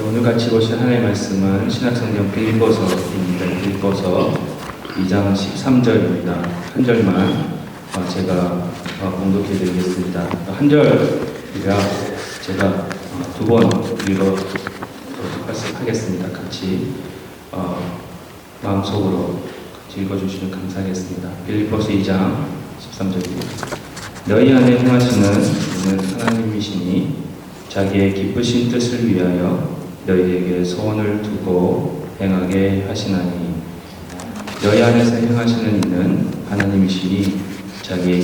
오늘 같이 보실 하나님의 말씀은 신약성경 빌립보서입니다. 빌립보서 2장 13절입니다. 한 절만 제가 봉독해 드리겠습니다. 한 절이라 제가 두 번 읽어도록 하겠습니다. 같이 마음속으로 같이 읽어주시면 감사하겠습니다. 빌립보서 2장 13절입니다. 너희 안에 행하시는 이는 하나님이시니 자기의 기쁘신 뜻을 위하여 너희에게 소원을 두고 행하게 하시나니 너희 안에서 행하시는 이는 하나님이시니 자기의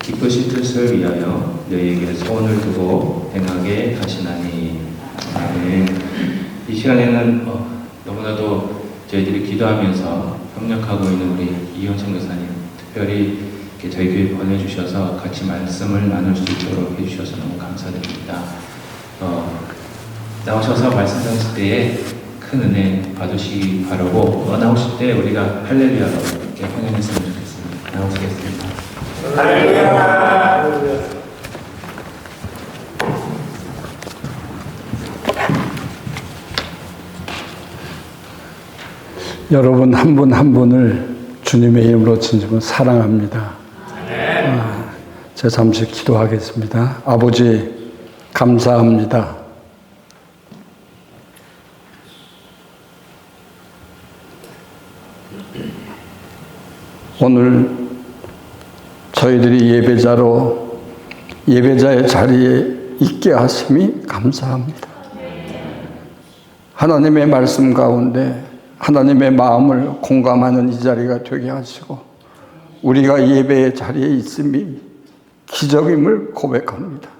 기쁘신 뜻을 위하여 너희에게 소원을 두고 행하게 하시나니. 아멘. 이 시간에는 너무나도 저희들이 기도하면서 협력하고 있는 우리 이현청 교사님 특별히 이렇게 저희 교회 보내주셔서 같이 말씀을 나눌 수 있도록 해주셔서 너무 감사드립니다. 나오셔서 말씀 전하실 때에 큰 은혜 받으시기 바라고 나오실 때 우리가 할렐루야로 이렇게 환영했으면 좋겠습니다. 나오시겠습니다. 할렐루야. 여러분 한 분 한 분을 주님의 이름으로 진심으로 사랑합니다. 제가 잠시 기도하겠습니다. 아버지 감사합니다. 오늘 저희들이 예배자의 자리에 있게 하심이 감사합니다. 하나님의 말씀 가운데 하나님의 마음을 공감하는 이 자리가 되게 하시고 우리가 예배의 자리에 있음이 기적임을 고백합니다.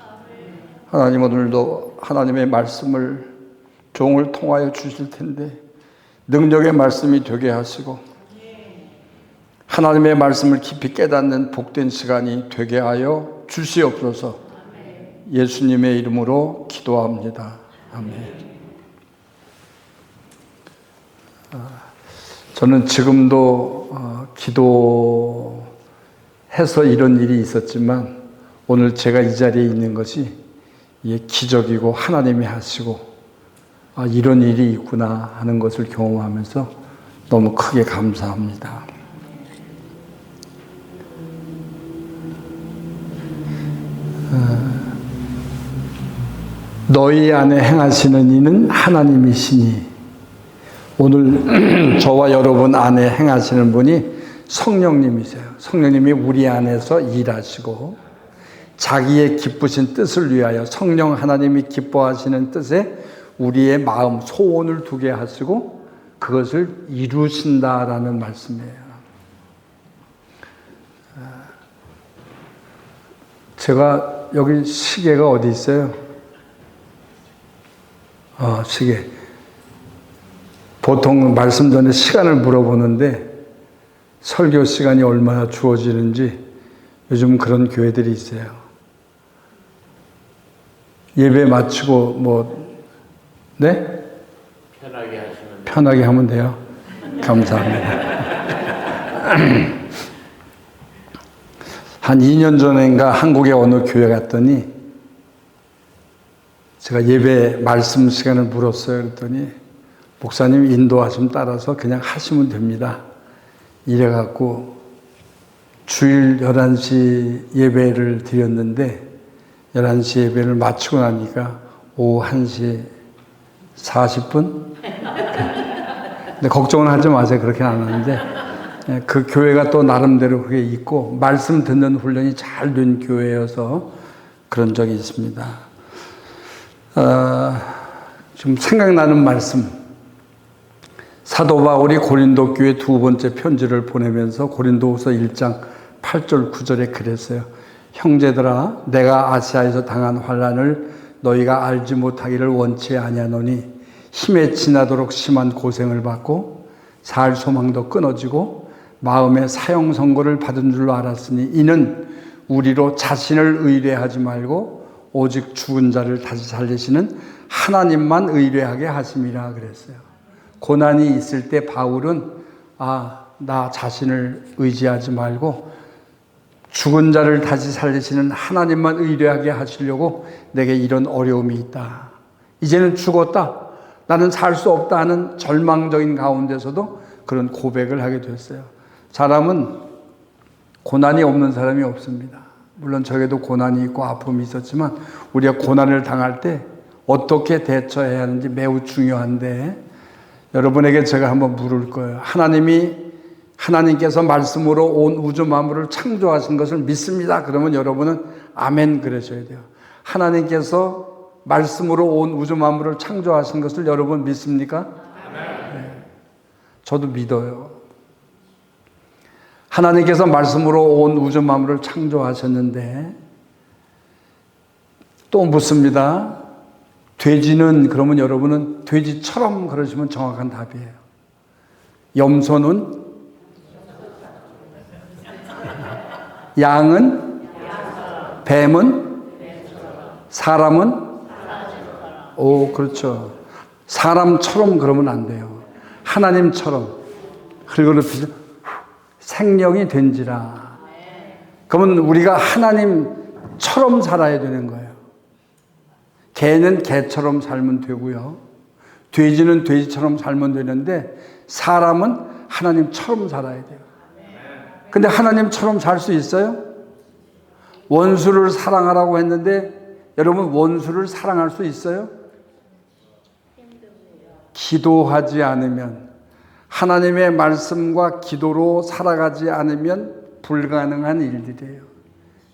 하나님 오늘도 하나님의 말씀을 종을 통하여 주실 텐데 능력의 말씀이 되게 하시고 하나님의 말씀을 깊이 깨닫는 복된 시간이 되게 하여 주시옵소서. 예수님의 이름으로 기도합니다. 아멘. 저는 지금도 기도해서 이런 일이 있었지만 오늘 제가 이 자리에 있는 것이 기적이고 하나님이 하시고 이런 일이 있구나 하는 것을 경험하면서 너무 크게 감사합니다. 너희 안에 행하시는 이는 하나님이시니 오늘 저와 여러분 안에 행하시는 분이 성령님이세요. 성령님이 우리 안에서 일하시고 자기의 기쁘신 뜻을 위하여 성령 하나님이 기뻐하시는 뜻에 우리의 마음 소원을 두게 하시고 그것을 이루신다라는 말씀이에요. 제가 여기 시계가 어디 있어요? 시계. 보통 말씀 전에 시간을 물어보는데 설교 시간이 얼마나 주어지는지 요즘 그런 교회들이 있어요. 예배 마치고 네? 편하게 하면 돼요. 감사합니다. 한 2년 전인가 한국의 어느 교회 갔더니 제가 예배 말씀 시간을 물었어요. 그랬더니 목사님 인도하심 따라서 그냥 하시면 됩니다. 이래갖고 주일 11시 예배를 드렸는데 11시 예배를 마치고 나니까 오후 1시 40분? 근데 걱정은 하지 마세요. 그렇게 안 하는데 그 교회가 또 나름대로 그게 있고 말씀 듣는 훈련이 잘 된 교회여서 그런 적이 있습니다. 지금 생각나는 말씀 사도 바울이 고린도 교회 두 번째 편지를 보내면서 고린도후서 1장 8절 9절에 그랬어요. 형제들아 내가 아시아에서 당한 환난을 너희가 알지 못하기를 원치 아니하노니 힘에 지나도록 심한 고생을 받고 살 소망도 끊어지고 마음에 사형 선고를 받은 줄로 알았으니 이는 우리로 자신을 의뢰하지 말고 오직 죽은 자를 다시 살리시는 하나님만 의뢰하게 하심이라 그랬어요. 고난이 있을 때 바울은 나 자신을 의지하지 말고 죽은 자를 다시 살리시는 하나님만 의뢰하게 하시려고 내게 이런 어려움이 있다. 이제는 죽었다. 나는 살 수 없다 하는 절망적인 가운데서도 그런 고백을 하게 됐어요. 사람은 고난이 없는 사람이 없습니다. 물론 저에게도 고난이 있고 아픔이 있었지만 우리가 고난을 당할 때 어떻게 대처해야 하는지 매우 중요한데, 여러분에게 제가 한번 물을 거예요. 하나님께서 말씀으로 온 우주 만물을 창조하신 것을 믿습니다. 그러면 여러분은 아멘 그러셔야 돼요. 하나님께서 말씀으로 온 우주 만물을 창조하신 것을 여러분 믿습니까? 네. 저도 믿어요. 하나님께서 말씀으로 온 우주 만물을 창조하셨는데 또 묻습니다. 돼지는, 그러면 여러분은 돼지처럼 그러시면 정확한 답이에요. 염소는? 양은? 뱀은? 사람은? 오, 그렇죠. 사람처럼 그러면 안 돼요. 하나님처럼. 그리고 생명이 된지라. 그러면 우리가 하나님처럼 살아야 되는 거예요. 개는 개처럼 살면 되고요. 돼지는 돼지처럼 살면 되는데 사람은 하나님처럼 살아야 돼요. 근데 하나님처럼 살 수 있어요? 원수를 사랑하라고 했는데 여러분 원수를 사랑할 수 있어요? 기도하지 않으면, 하나님의 말씀과 기도로 살아가지 않으면 불가능한 일들이에요.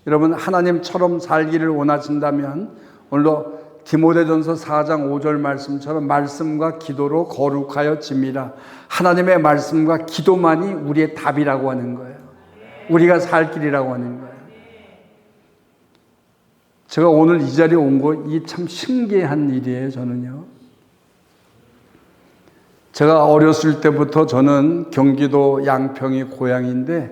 여러분 하나님처럼 살기를 원하신다면 오늘도 디모데전서 4장 5절 말씀처럼 말씀과 기도로 거룩하여 짐이라. 하나님의 말씀과 기도만이 우리의 답이라고 하는 거예요. 우리가 살 길이라고 하는 거예요. 제가 오늘 이 자리에 온 거 이 참 신기한 일이에요. 저는요. 제가 어렸을 때부터 저는 경기도 양평이 고향인데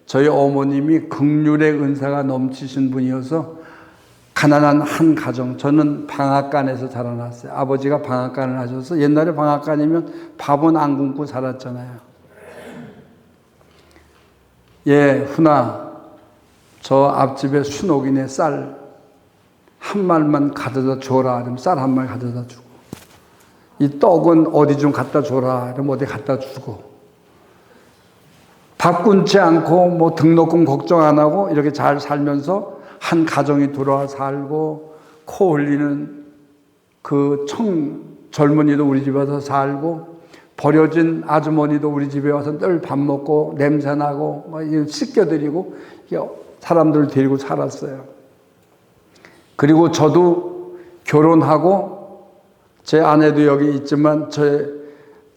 저희 어머님이 긍휼의 은사가 넘치신 분이어서 가난한 한 가정, 저는 방앗간에서 자라났어요. 아버지가 방앗간을 하셔서 옛날에 방앗간이면 밥은 안 굶고 살았잖아요. 예, 훈아, 저 앞집에 순옥이네 쌀 한 말만 가져다 줘라. 그러면 쌀 한 말 가져다 주고, 이 떡은 어디 좀 갖다 줘라. 그러면 어디 갖다 주고, 밥 굶지 않고 뭐 등록금 걱정 안 하고 이렇게 잘 살면서 한 가정이 들어와 살고, 코 흘리는 그 젊은이도 우리 집에 와서 살고, 버려진 아주머니도 우리 집에 와서 늘 밥 먹고 냄새나고 막 씻겨드리고 사람들 데리고 살았어요. 그리고 저도 결혼하고, 제 아내도 여기 있지만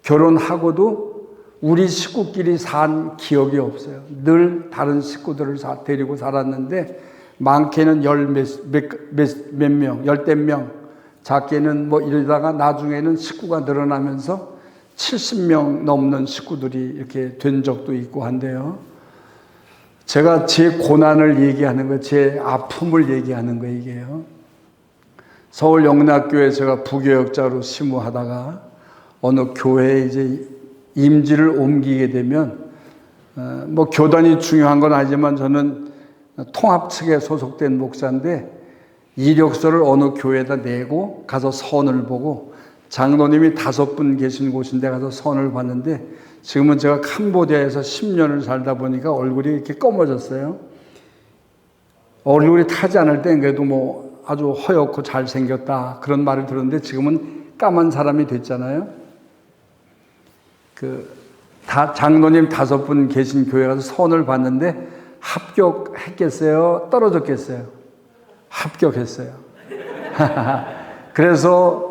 결혼하고도 우리 식구끼리 산 기억이 없어요. 늘 다른 식구들을 데리고 살았는데 많게는 몇 명, 열댓 명, 작게는 뭐 이러다가 나중에는 식구가 늘어나면서 70명 넘는 식구들이 이렇게 된 적도 있고 한데요. 제가 제 고난을 얘기하는 거예요. 제 아픔을 얘기하는 거예요, 이게요. 서울 영락교회 제가 부교역자로 심우하다가 어느 교회에 이제 임지를 옮기게 되면, 뭐 교단이 중요한 건 아니지만 저는 통합 측에 소속된 목사인데 이력서를 어느 교회에다 내고 가서 선을 보고, 장로님이 5분 계신 곳인데 가서 선을 봤는데, 지금은 제가 캄보디아에서 10년을 살다 보니까 얼굴이 이렇게 검어졌어요. 얼굴이 타지 않을 땐 그래도 뭐 아주 허옇고 잘생겼다 그런 말을 들었는데 지금은 까만 사람이 됐잖아요. 장로님 5분 계신 교회 가서 선을 봤는데 합격했겠어요? 떨어졌겠어요? 합격했어요. 그래서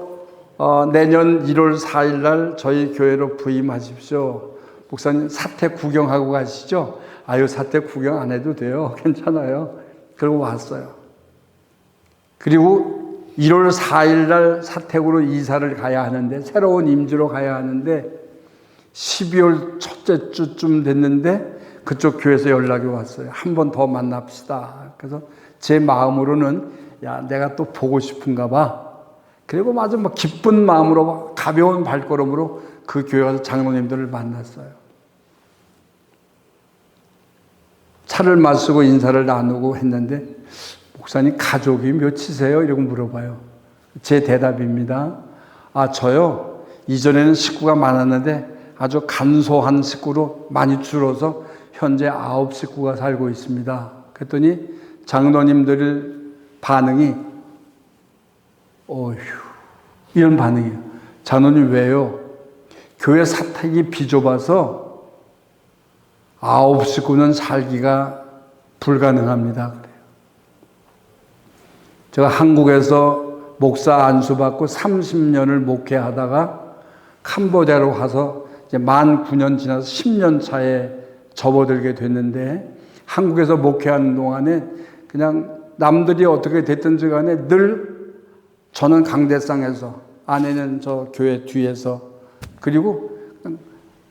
내년 1월 4일 날 저희 교회로 부임하십시오. 목사님 사택 구경하고 가시죠? 아유, 사택 구경 안 해도 돼요. 괜찮아요. 그러고 왔어요. 그리고 1월 4일 날 사택으로 이사를 가야 하는데, 새로운 임지로 가야 하는데 12월 첫째 주쯤 됐는데 그쪽 교회에서 연락이 왔어요. 한 번 더 만납시다. 그래서 제 마음으로는 야, 내가 또 보고 싶은가 봐. 그리고 아주 막 기쁜 마음으로 가벼운 발걸음으로 그 교회 가서 장로님들을 만났어요. 차를 마시고 인사를 나누고 했는데, 목사님 가족이 몇이세요? 이러고 물어봐요. 제 대답입니다. 아, 저요? 이전에는 식구가 많았는데 아주 간소한 식구로 많이 줄어서 현재 9식구가 살고 있습니다. 그랬더니 장로님들 반응이 어휴, 이런 반응이에요. 장로님 왜요? 교회 사택이 비좁아서 9식구는 살기가 불가능합니다. 그래요. 제가 한국에서 목사 안수받고 30년을 목회하다가 캄보디아로 가서 이제 만 9년 지나서 10년 차에 접어들게 됐는데, 한국에서 목회하는 동안에 그냥 남들이 어떻게 됐든지 간에 늘 저는 강대상에서, 아내는 저 교회 뒤에서, 그리고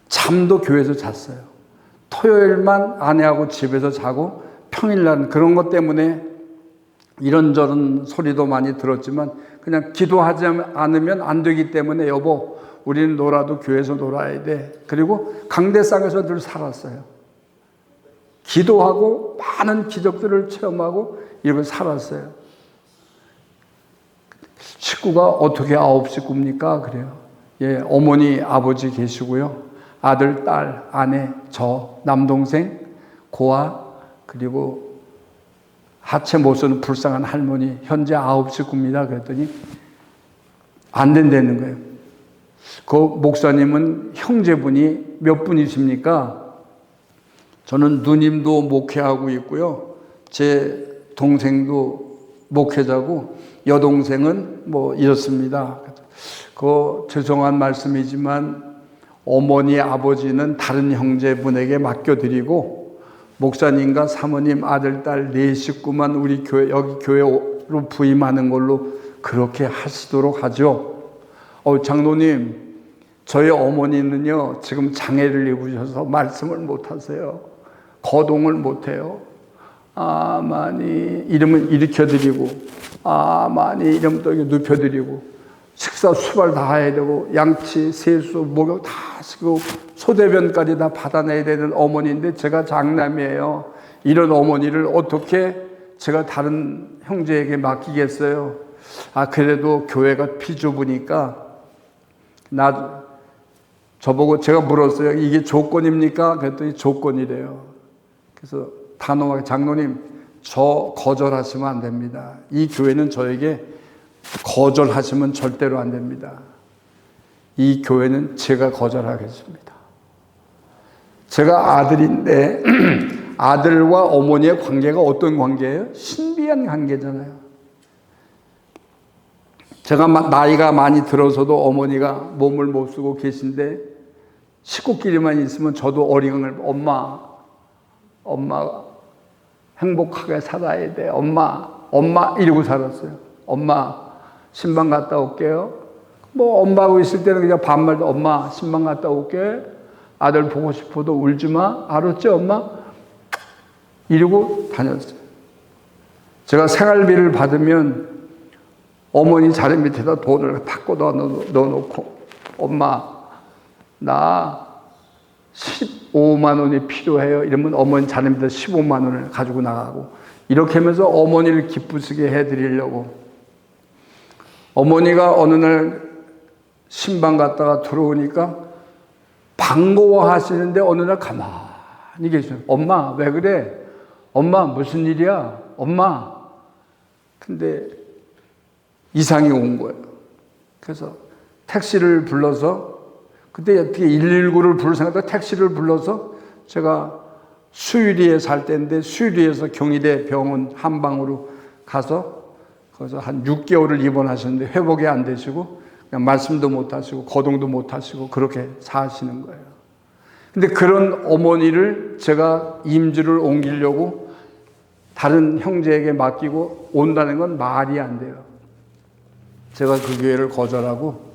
잠도 교회에서 잤어요. 토요일만 아내하고 집에서 자고 평일날은 그런 것 때문에 이런저런 소리도 많이 들었지만 그냥 기도하지 않으면 안 되기 때문에 여보 우리는 놀아도 교회에서 놀아야 돼. 그리고 강대상에서 늘 살았어요. 기도하고 많은 기적들을 체험하고 이렇게 살았어요. 식구가 어떻게 9식구입니까? 그래요. 예, 어머니, 아버지 계시고요. 아들, 딸, 아내, 저, 남동생, 고아, 그리고 하체 못 쓰는 불쌍한 할머니, 현재 9식구입니다. 그랬더니 안 된다는 거예요. 그 목사님은 형제분이 몇 분이십니까? 저는 누님도 목회하고 있고요. 제 동생도 목회자고 여동생은 뭐 이렇습니다. 그 죄송한 말씀이지만 어머니, 아버지는 다른 형제분에게 맡겨드리고 목사님과 사모님, 아들, 딸 4식구만 우리 교회, 여기 교회로 부임하는 걸로 그렇게 하시도록 하죠. 장로님, 저희 어머니는요, 지금 장애를 입으셔서 말씀을 못 하세요. 거동을 못 해요. 아마니, 이러면 일으켜드리고, 아마니, 이러면 또 눕혀드리고, 식사 수발 다 해야 되고, 양치, 세수, 목욕 다 하시고, 소대변까지 다 받아내야 되는 어머니인데 제가 장남이에요. 이런 어머니를 어떻게 제가 다른 형제에게 맡기겠어요? 그래도 교회가 비좁으니까 저보고 제가 물었어요. 이게 조건입니까? 그랬더니 조건이래요. 그래서 단호하게 장로님 저 거절하시면 안 됩니다. 이 교회는 저에게 거절하시면 절대로 안 됩니다. 이 교회는 제가 거절하겠습니다. 제가 아들인데 아들과 어머니의 관계가 어떤 관계예요? 신비한 관계잖아요. 제가 나이가 많이 들어서도 어머니가 몸을 못 쓰고 계신데 식구끼리만 있으면 저도 어리광을 엄마 행복하게 살아야 돼. 엄마 이러고 살았어요. 엄마 신방 갔다 올게요. 뭐 엄마하고 있을 때는 그냥 반말도 엄마 신방 갔다 올게. 아들 보고 싶어도 울지 마. 알았지 엄마? 이러고 다녔어요. 제가 생활비를 받으면 어머니 자리 밑에다 돈을 탁 넣어놓고 엄마 나 15만 원이 필요해요. 이러면 어머니 자리 밑에 15만 원을 가지고 나가고 이렇게 하면서 어머니를 기쁘시게 해드리려고. 어머니가 어느 날 신방 갔다가 들어오니까 반가워하시는데 어느 날 가만히 계셔요. 엄마 왜 그래? 엄마 무슨 일이야? 엄마. 근데 이상이 온 거예요. 그래서 택시를 불러서 그때 어떻게 119를 부를 생각도 택시를 불러서 제가 수유리에 살 때인데 수유리에서 경희대 병원 한방으로 가서 거기서 한 6개월을 입원하셨는데 회복이 안 되시고 그냥 말씀도 못 하시고 거동도 못 하시고 그렇게 사시는 거예요. 근데 그런 어머니를 제가 임주를 옮기려고 다른 형제에게 맡기고 온다는 건 말이 안 돼요. 제가 그 교회를 거절하고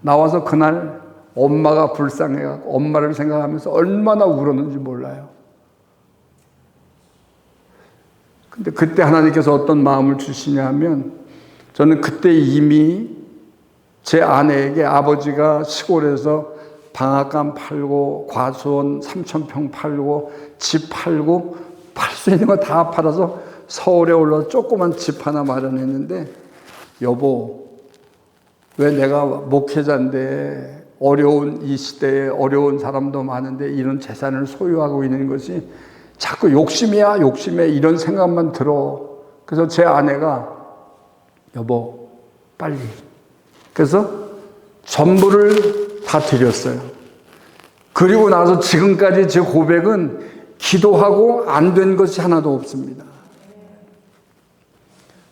나와서 그날 엄마가 불쌍해갖고 엄마를 생각하면서 얼마나 울었는지 몰라요. 근데 그때 하나님께서 어떤 마음을 주시냐면 저는 그때 이미 제 아내에게 아버지가 시골에서 방앗간 팔고 과수원 3,000평 팔고 집 팔고 팔 수 있는 거 다 팔아서 서울에 올라서 조그만 집 하나 마련했는데 여보 왜 내가 목회자인데 어려운 이 시대에 어려운 사람도 많은데 이런 재산을 소유하고 있는 것이 자꾸 욕심이야, 욕심에 이런 생각만 들어. 그래서 제 아내가 여보, 빨리. 그래서 전부를 다 드렸어요. 그리고 나서 지금까지 제 고백은 기도하고 안 된 것이 하나도 없습니다.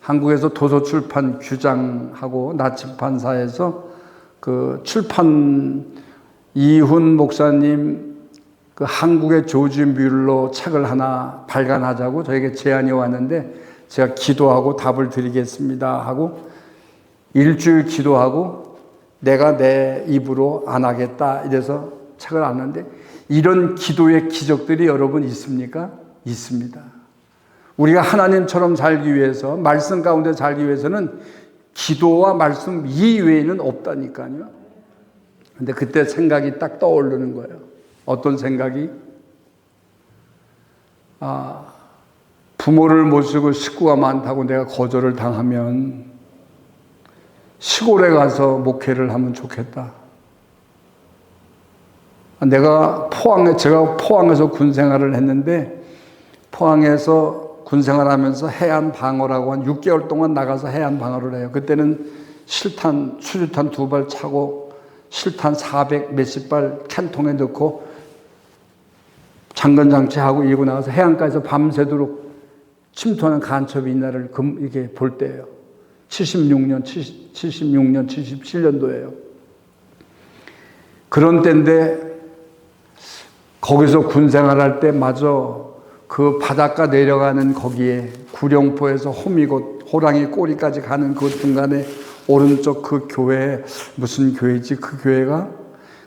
한국에서 도서출판 규장하고 나침판사에서 그 출판 이훈 목사님 그 한국의 조지 뮬러 책을 하나 발간하자고 저에게 제안이 왔는데 제가 기도하고 답을 드리겠습니다 하고 일주일 기도하고 내가 내 입으로 안 하겠다 이래서 책을 안 하는데 이런 기도의 기적들이 여러분 있습니까? 있습니다. 우리가 하나님처럼 살기 위해서 말씀 가운데 살기 위해서는 기도와 말씀 이외에는 없다니까요. 근데 그때 생각이 딱 떠오르는 거예요. 어떤 생각이? 부모를 모시고 식구가 많다고 내가 거절을 당하면 시골에 가서 목회를 하면 좋겠다. 제가 포항에서 군 생활을 했는데 포항에서 군 생활하면서 해안 방어라고 한 6개월 동안 나가서 해안 방어를 해요. 그때는 실탄, 수류탄 2발 차고 실탄 400 몇십 발 캔통에 넣고 장건장치하고 이러고 나가서 해안가에서 밤새도록 침투하는 간첩이 있나를 이렇게 볼 때예요. 76년, 77년도예요. 그런 때인데 거기서 군 생활할 때 마저 그 바닷가 내려가는 거기에 구룡포에서 호랑이 꼬리까지 가는 그 중간에 오른쪽 그 교회 무슨 교회지 그 교회가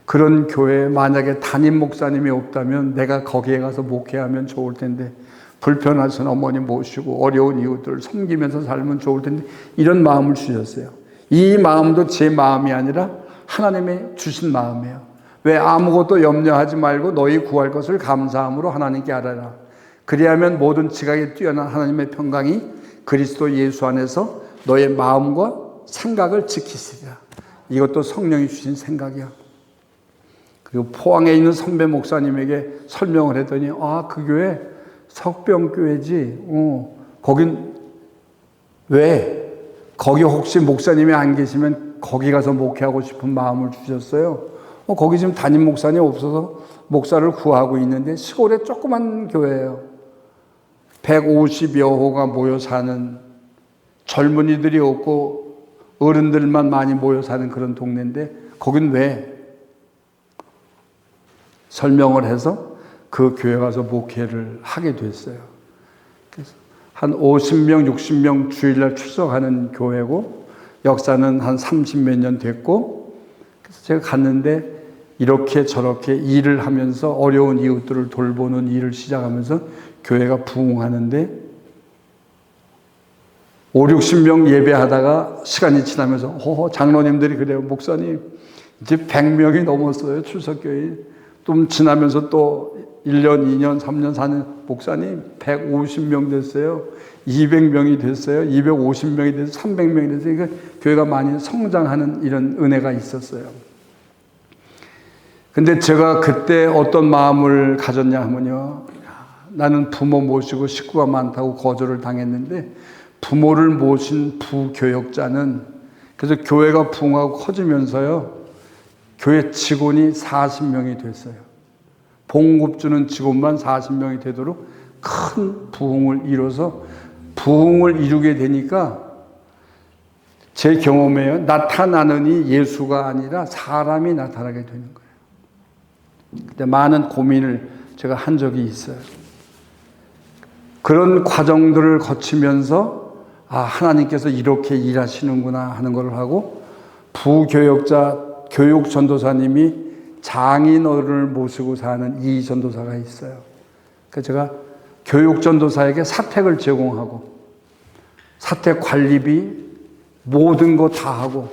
그런 교회에 만약에 담임 목사님이 없다면 내가 거기에 가서 목회하면 좋을 텐데 불편하신 어머니 모시고 어려운 이웃들을 섬기면서 살면 좋을 텐데 이런 마음을 주셨어요. 이 마음도 제 마음이 아니라 하나님이 주신 마음이에요. 왜 아무것도 염려하지 말고 너희 구할 것을 감사함으로 하나님께 알아라. 그리하면 모든 지각에 뛰어난 하나님의 평강이 그리스도 예수 안에서 너의 마음과 생각을 지키시리라. 이것도 성령이 주신 생각이야. 그리고 포항에 있는 선배 목사님에게 설명을 했더니 그 교회 석병교회지. 거긴 왜? 거기 혹시 목사님이 안 계시면 거기 가서 목회하고 싶은 마음을 주셨어요. 거기 지금 담임 목사님 없어서 목사를 구하고 있는데 시골에 조그만 교회예요. 150여 호가 모여 사는 젊은이들이 없고 어른들만 많이 모여 사는 그런 동네인데 거긴 왜? 설명을 해서 그 교회 가서 목회를 하게 됐어요. 그래서 한 50명, 60명 주일날 출석하는 교회고 역사는 한 30몇 년 됐고 그래서 제가 갔는데 이렇게 저렇게 일을 하면서 어려운 이웃들을 돌보는 일을 시작하면서 교회가 부흥하는데 5, 60명 예배하다가 시간이 지나면서 장로님들이 그래요. 목사님 이제 100명이 넘었어요. 출석교회. 좀 지나면서 또 1년, 2년, 3년, 4년 목사님 150명 됐어요. 200명이 됐어요. 250명이 됐어요. 300명이 됐어요. 그러니까 교회가 많이 성장하는 이런 은혜가 있었어요. 근데 제가 그때 어떤 마음을 가졌냐 하면요. 나는 부모 모시고 식구가 많다고 거절을 당했는데 부모를 모신 부교역자는 그래서 교회가 부흥하고 커지면서요. 교회 직원이 40명이 됐어요. 봉급 주는 직원만 40명이 되도록 큰 부흥을 이뤄서 부흥을 이루게 되니까 제 경험에요. 나타나느니 예수가 아니라 사람이 나타나게 되는 거예요. 그때 많은 고민을 제가 한 적이 있어요. 그런 과정들을 거치면서 하나님께서 이렇게 일하시는구나 하는 걸 하고 부교역자 교육 전도사님이 장인어른을 모시고 사는 이 전도사가 있어요. 그래서 제가 교육 전도사에게 사택을 제공하고 사택 관리비 모든 거 다 하고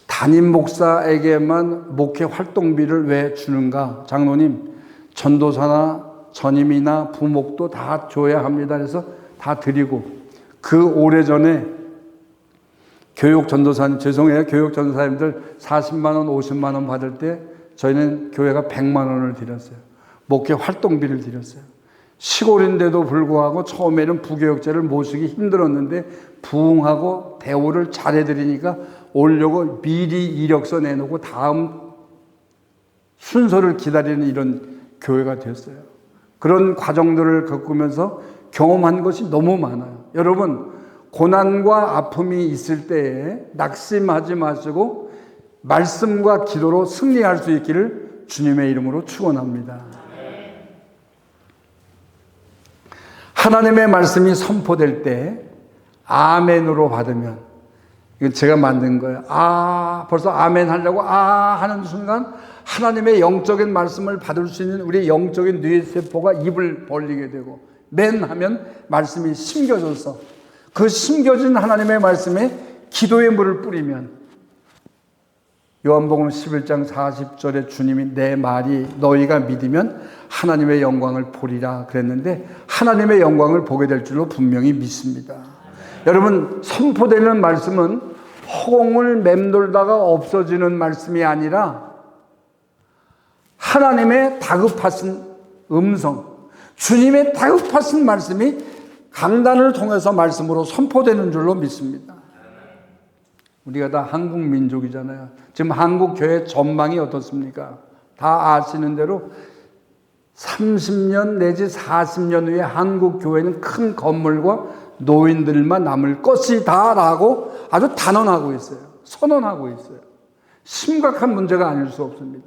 담임 목사에게만 목회 활동비를 왜 주는가? 장로님, 전도사나 전임이나 부목도 다 줘야 합니다. 그래서 다 드리고 그 오래전에 교육 전도사님, 죄송해요. 교육 전도사님들 40만 원, 50만 원 받을 때 저희는 교회가 100만 원을 드렸어요. 목회 활동비를 드렸어요. 시골인데도 불구하고 처음에는 부교육자를 모시기 힘들었는데 부응하고 대우를 잘해드리니까 오려고 미리 이력서 내놓고 다음 순서를 기다리는 이런 교회가 됐어요. 그런 과정들을 겪으면서 경험한 것이 너무 많아요. 여러분, 고난과 아픔이 있을 때에 낙심하지 마시고 말씀과 기도로 승리할 수 있기를 주님의 이름으로 축원합니다. 하나님의 말씀이 선포될 때 아멘으로 받으면, 이건 제가 만든 거예요. 벌써 아멘 하려고 하는 순간 하나님의 영적인 말씀을 받을 수 있는 우리 영적인 뇌세포가 입을 벌리게 되고, 맨 하면 말씀이 심겨져서 그 심겨진 하나님의 말씀에 기도의 물을 뿌리면, 요한복음 11장 40절에 주님이 내 말이 너희가 믿으면 하나님의 영광을 보리라 그랬는데, 하나님의 영광을 보게 될 줄로 분명히 믿습니다. 여러분, 선포되는 말씀은 허공을 맴돌다가 없어지는 말씀이 아니라 하나님의 다급하신 음성, 주님의 다급하신 말씀이 강단을 통해서 말씀으로 선포되는 줄로 믿습니다. 우리가 다 한국 민족이잖아요. 지금 한국 교회 전망이 어떻습니까? 다 아시는 대로 30년 내지 40년 후에 한국 교회는 큰 건물과 노인들만 남을 것이다라고 아주 단언하고 있어요. 선언하고 있어요. 심각한 문제가 아닐 수 없습니다.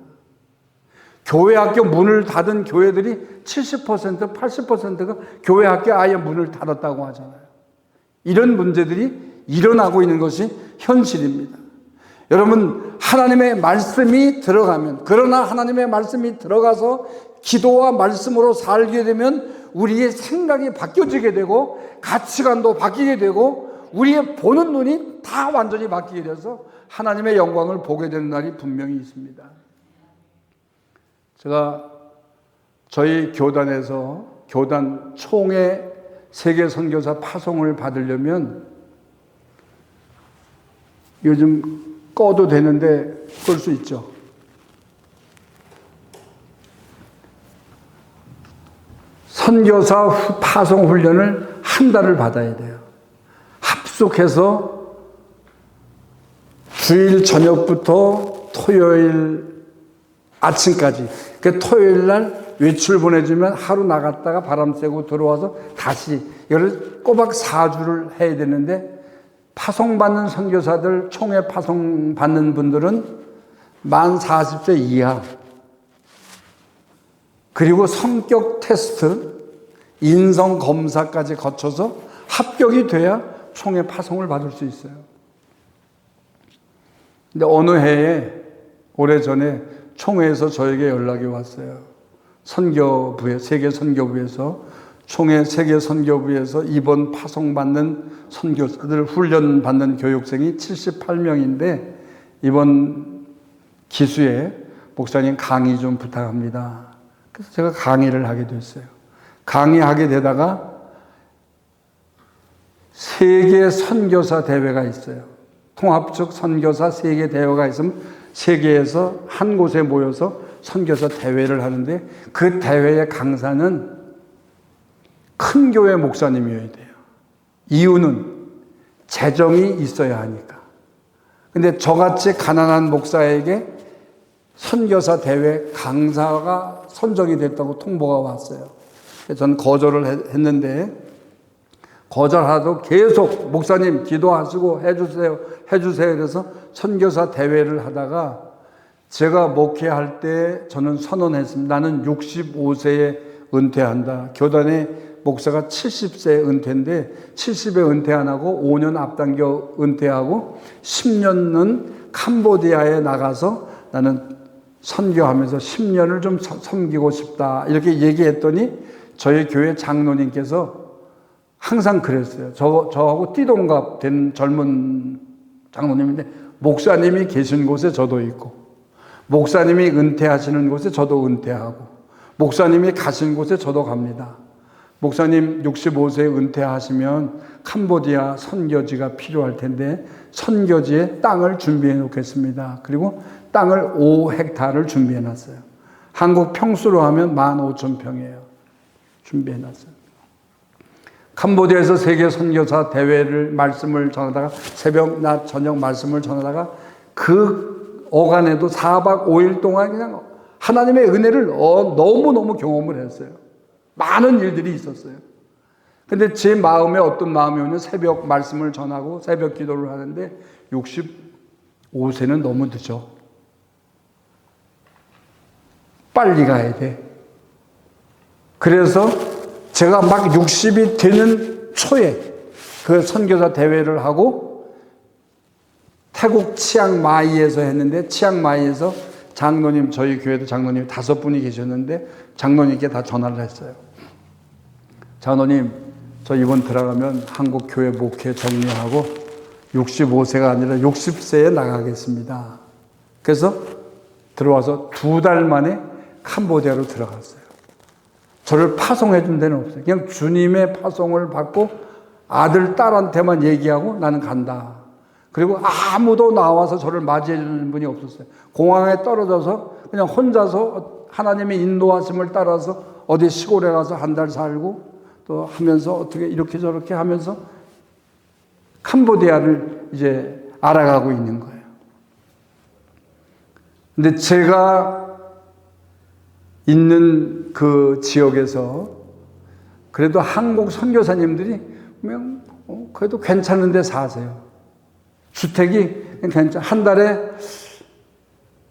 교회 학교 문을 닫은 교회들이 70%, 80%가 교회 학교 아예 문을 닫았다고 하잖아요. 이런 문제들이 일어나고 있는 것이 현실입니다. 여러분, 하나님의 말씀이 들어가면, 그러나 하나님의 말씀이 들어가서 기도와 말씀으로 살게 되면 우리의 생각이 바뀌어지게 되고 가치관도 바뀌게 되고 우리의 보는 눈이 다 완전히 바뀌게 돼서 하나님의 영광을 보게 되는 날이 분명히 있습니다. 제가 저희 교단에서 교단 총회 세계 선교사 파송을 받으려면 요즘 꺼도 되는데 끌 수 있죠. 선교사 파송 훈련을 한 달을 받아야 돼요. 합숙해서 주일 저녁부터 토요일 아침까지, 그 토요일 날 외출 보내주면 하루 나갔다가 바람 쐬고 들어와서 다시 이걸 꼬박 4주를 해야 되는데, 파송받는 선교사들, 총회 파송받는 분들은 만 40세 이하, 그리고 성격 테스트, 인성 검사까지 거쳐서 합격이 돼야 총회 파송을 받을 수 있어요. 근데 어느 해에 오래전에 총회에서 저에게 연락이 왔어요. 선교부에, 세계 선교부에서, 총회 세계 선교부에서 이번 파송받는 선교사들 훈련 받는 교육생이 78명인데 이번 기수에 목사님 강의 좀 부탁합니다. 그래서 제가 강의를 하게 됐어요. 강의하게 되다가 세계 선교사 대회가 있어요. 통합적 선교사 세계 대회가 있으면 세계에서 한 곳에 모여서 선교사 대회를 하는데, 그 대회의 강사는 큰 교회 목사님이어야 돼요. 이유는 재정이 있어야 하니까. 근데 저같이 가난한 목사에게 선교사 대회 강사가 선정이 됐다고 통보가 왔어요. 저는 거절을 했는데, 거절하도 계속 목사님 기도하시고 해주세요. 그래서 선교사 대회를 하다가 제가 목회할 때 저는 선언했습니다. 나는 65세에 은퇴한다. 교단의 목사가 70세 은퇴인데 70에 은퇴 안 하고 5년 앞당겨 은퇴하고 10년은 캄보디아에 나가서 나는 선교하면서 10년을 좀 섬기고 싶다. 이렇게 얘기했더니 저희 교회 장로님께서 항상 그랬어요. 저하고 띠동갑 된 젊은 장로님인데, 목사님이 계신 곳에 저도 있고, 목사님이 은퇴하시는 곳에 저도 은퇴하고, 목사님이 가신 곳에 저도 갑니다. 목사님 65세 은퇴하시면 캄보디아 선교지가 필요할 텐데 선교지에 땅을 준비해 놓겠습니다. 그리고 땅을 5헥타르를 준비해 놨어요. 한국 평수로 하면 15,000평이에요. 준비해 놨어요. 캄보디아에서 세계 선교사 대회를 말씀을 전하다가 새벽, 낮, 저녁 말씀을 전하다가 그 어간에도 4박 5일 동안 그냥 하나님의 은혜를 너무너무 경험을 했어요. 많은 일들이 있었어요. 근데 제 마음에 어떤 마음이 오면 새벽 말씀을 전하고 새벽 기도를 하는데 65세는 너무 늦어. 빨리 가야 돼. 그래서 제가 막 60이 되는 초에 그 선교사 대회를 하고 태국 치앙마이에서 했는데 치앙마이에서 장로님, 저희 교회도 장로님 5분이 계셨는데 장로님께 다 전화를 했어요. 장로님, 저 이번 들어가면 한국 교회 목회 정리하고 65세가 아니라 60세에 나가겠습니다. 그래서 들어와서 2달 만에 캄보디아로 들어갔어요. 저를 파송해 준 데는 없어요. 그냥 주님의 파송을 받고 아들, 딸한테만 얘기하고 나는 간다. 그리고 아무도 나와서 저를 맞이해 주는 분이 없었어요. 공항에 떨어져서 그냥 혼자서 하나님의 인도하심을 따라서 어디 시골에 가서 한 달 살고 또 하면서 어떻게 이렇게 저렇게 하면서 캄보디아를 이제 알아가고 있는 거예요. 근데 제가 있는 그 지역에서 그래도 한국 선교사님들이 그냥 그래도 괜찮은 데 사세요. 주택이 괜찮. 한 달에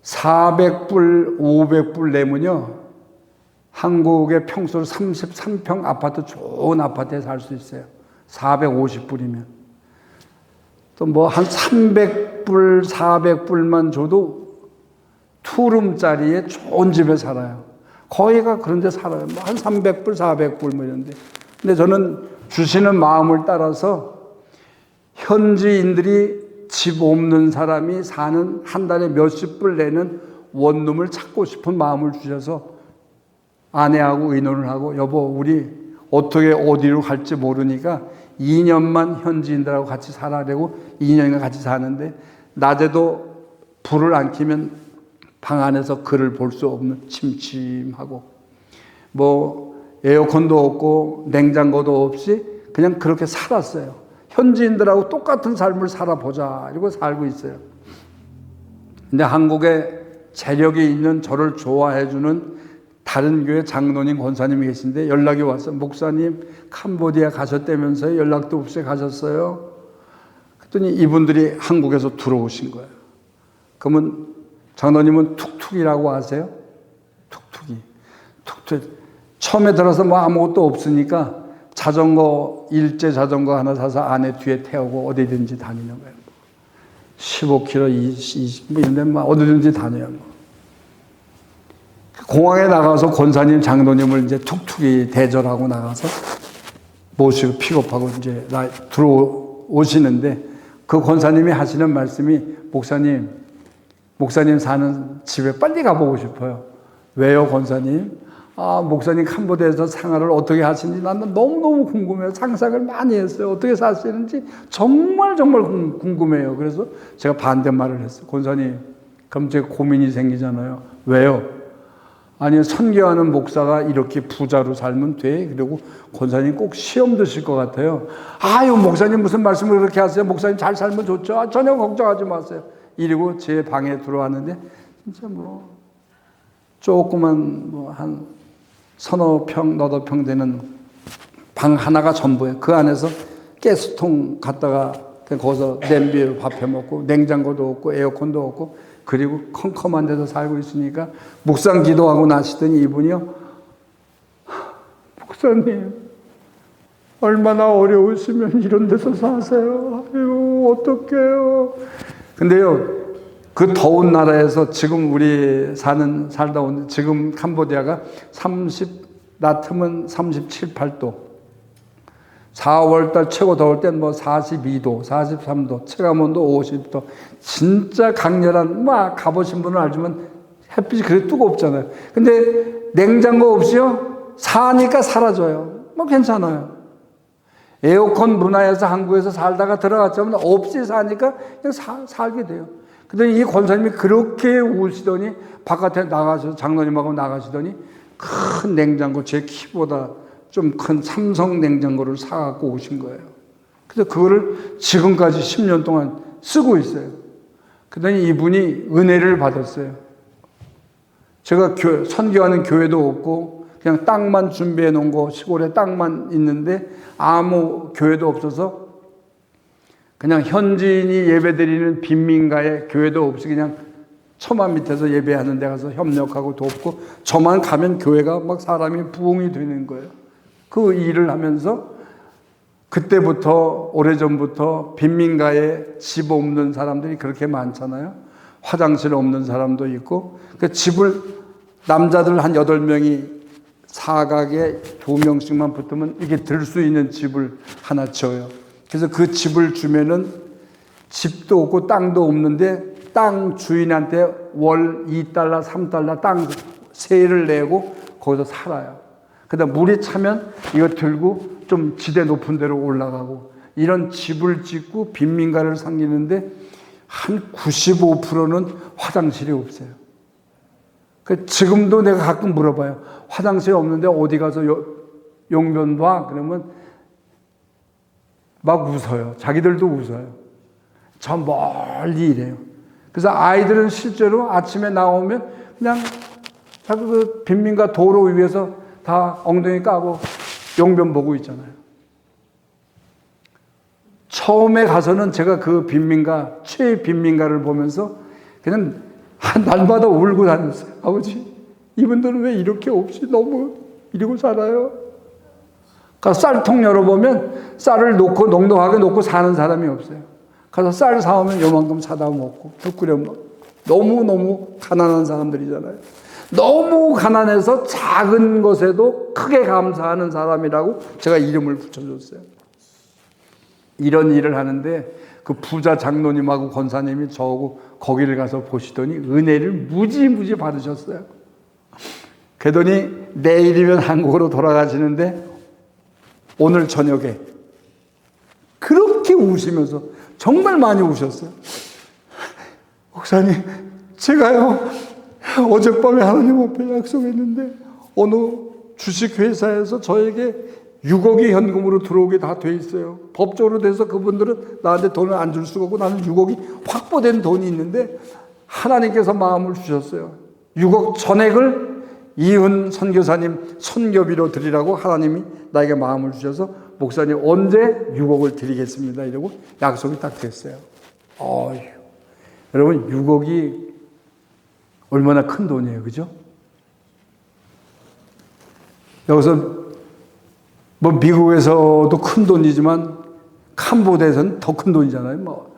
400불, 500불 내면요. 한국의 평수로 33평 아파트, 좋은 아파트에 살 수 있어요. 450불이면. 또 뭐 한 300불, 400불만 줘도 투룸짜리에 좋은 집에 살아요. 거기가 그런 데 살아요. 뭐 한 300불, 400불 뭐 이런데. 근데 저는 주시는 마음을 따라서 현지인들이 집 없는 사람이 사는 한 달에 몇십 불 내는 원룸을 찾고 싶은 마음을 주셔서 아내하고 의논을 하고 여보 우리 어떻게 어디로 갈지 모르니까 2년만 현지인들하고 같이 살아내고 2년간 같이 사는데 낮에도 불을 안 켜면 방 안에서 글을 볼 수 없는 침침하고 뭐 에어컨도 없고 냉장고도 없이 그냥 그렇게 살았어요. 현지인들하고 똑같은 삶을 살아보자 이러고 살고 있어요. 근데 한국에 재력이 있는 저를 좋아해주는 다른 교회 장로님, 권사님이 계신데 연락이 왔어요. 목사님 캄보디아 가셨다면서요? 연락도 없이 가셨어요? 그랬더니 이분들이 한국에서 들어오신 거예요. 그러면 장로님은 툭툭이라고 아세요? 툭툭이. 처음에 들어서 뭐 아무것도 없으니까 자전거, 일제 자전거 하나 사서 아내 뒤에 태우고 어디든지 다니는 거예요. 15km, 20, 뭐 이런데 막 어디든지 다녀요. 뭐. 공항에 나가서 권사님, 장로님을 이제 툭툭이 대절하고 나가서 모시고 픽업하고 이제 들어오시는데 그 권사님이 하시는 말씀이 목사님 사는 집에 빨리 가보고 싶어요. 왜요, 권사님? 아, 목사님 캄보디아에서 생활을 어떻게 하시는지 나는 너무너무 궁금해요. 상상을 많이 했어요. 어떻게 사시는지 정말 궁금해요. 그래서 제가 반대말을 했어요. 권사님, 그럼 제가 고민이 생기잖아요. 왜요? 아니, 선교하는 목사가 이렇게 부자로 살면 돼. 그리고 권사님 꼭 시험 드실 것 같아요. 아유, 목사님 무슨 말씀을 그렇게 하세요? 목사님 잘 살면 좋죠. 아, 전혀 걱정하지 마세요. 이러고 제 방에 들어왔는데 진짜 뭐 조그만 뭐 한 서너 평, 너더 평 되는 방 하나가 전부예요. 그 안에서 가스통 갖다가 거기서 냄비로 밥 해 먹고 냉장고도 없고 에어컨도 없고 그리고 컴컴한 데서 살고 있으니까 묵상 기도하고 나시더니 이분이요. 목사님 얼마나 어려우시면 이런 데서 사세요. 아유 어떡해요. 근데요. 그 더운 나라에서 지금 우리 살다 온 지금 캄보디아가 낮으면 37, 8도 4월달 최고 더울 땐 뭐 42도, 43도, 체감온도 50도 진짜 강렬한 막 가보신 분은 알지만 햇빛이 그렇게 뜨겁잖아요. 근데 냉장고 없이요 사니까 사라져요. 뭐 괜찮아요. 에어컨 문화에서 한국에서 살다가 들어갔지만 없이 사니까 그냥 살게 돼요. 근데 이 권사님이 그렇게 우시더니 바깥에 나가서 장로님하고 나가시더니 큰 냉장고, 제 키보다 좀 큰 삼성 냉장고를 사갖고 오신 거예요. 그래서 그거를 지금까지 10년 동안 쓰고 있어요. 그러더니 이분이 은혜를 받았어요. 제가 선교하는 교회도 없고 그냥 땅만 준비해 놓은 거, 시골에 땅만 있는데 아무 교회도 없어서 그냥 현지인이 예배드리는 빈민가에 교회도 없이 그냥 처마 밑에서 예배하는 데 가서 협력하고 돕고, 저만 가면 교회가 막 사람이 부흥이 되는 거예요. 그 일을 하면서 그때부터, 오래전부터 빈민가에 집 없는 사람들이 그렇게 많잖아요. 화장실 없는 사람도 있고, 그 집을 남자들 한 8명이 사각에 2명씩만 붙으면 이게 들 수 있는 집을 하나 지어요. 그래서 그 집을 주면은 집도 없고 땅도 없는데 땅 주인한테 월 $2, $3 땅 세를 내고 거기서 살아요. 그다음 물이 차면 이거 들고 좀 지대 높은 데로 올라가고, 이런 집을 짓고 빈민가를 살리는데 한 95%는 화장실이 없어요. 지금도 내가 가끔 물어봐요. 화장실이 없는데 어디 가서 용변 봐? 그러면 막 웃어요. 자기들도 웃어요. 저 멀리 이래요. 그래서 아이들은 실제로 아침에 나오면 그냥 자꾸 그 빈민가 도로 위에서 다 엉덩이 까고 용변 보고 있잖아요. 처음에 가서는 제가 그 빈민가, 최빈민가를 보면서 그냥 날마다 울고 다녔어요. 아버지, 이분들은 왜 이렇게 없이 너무 이러고 살아요? 가서 쌀통 열어보면 쌀을 놓고 넉넉하게 놓고 사는 사람이 없어요. 가서 쌀 사오면 요만큼 사다 먹고 국 끓여 먹고. 너무너무 가난한 사람들이잖아요. 너무 가난해서 작은 것에도 크게 감사하는 사람이라고 제가 이름을 붙여줬어요. 이런 일을 하는데 그 부자 장로님하고 권사님이 저하고 거기를 가서 보시더니 은혜를 무지무지 받으셨어요. 그러더니 내일이면 한국으로 돌아가시는데 오늘 저녁에 그렇게 우시면서 정말 많이 우셨어요. 목사님, 제가요 어젯밤에 하나님 앞에 약속했는데 어느 주식회사에서 저에게 6억이 현금으로 들어오게 다 돼 있어요. 법적으로 돼서 그분들은 나한테 돈을 안 줄 수가 없고 나는 6억이 확보된 돈이 있는데 하나님께서 마음을 주셨어요. 6억 전액을 이훈 선교사님 선교비로 드리라고 하나님이 나에게 마음을 주셔서 목사님 언제 6억을 드리겠습니다. 이러고 약속이 딱 됐어요. 어휴. 여러분 6억이 얼마나 큰 돈이에요. 그죠? 여기서 뭐 미국에서도 큰 돈이지만 캄보디아에서는 더 큰 돈이잖아요. 뭐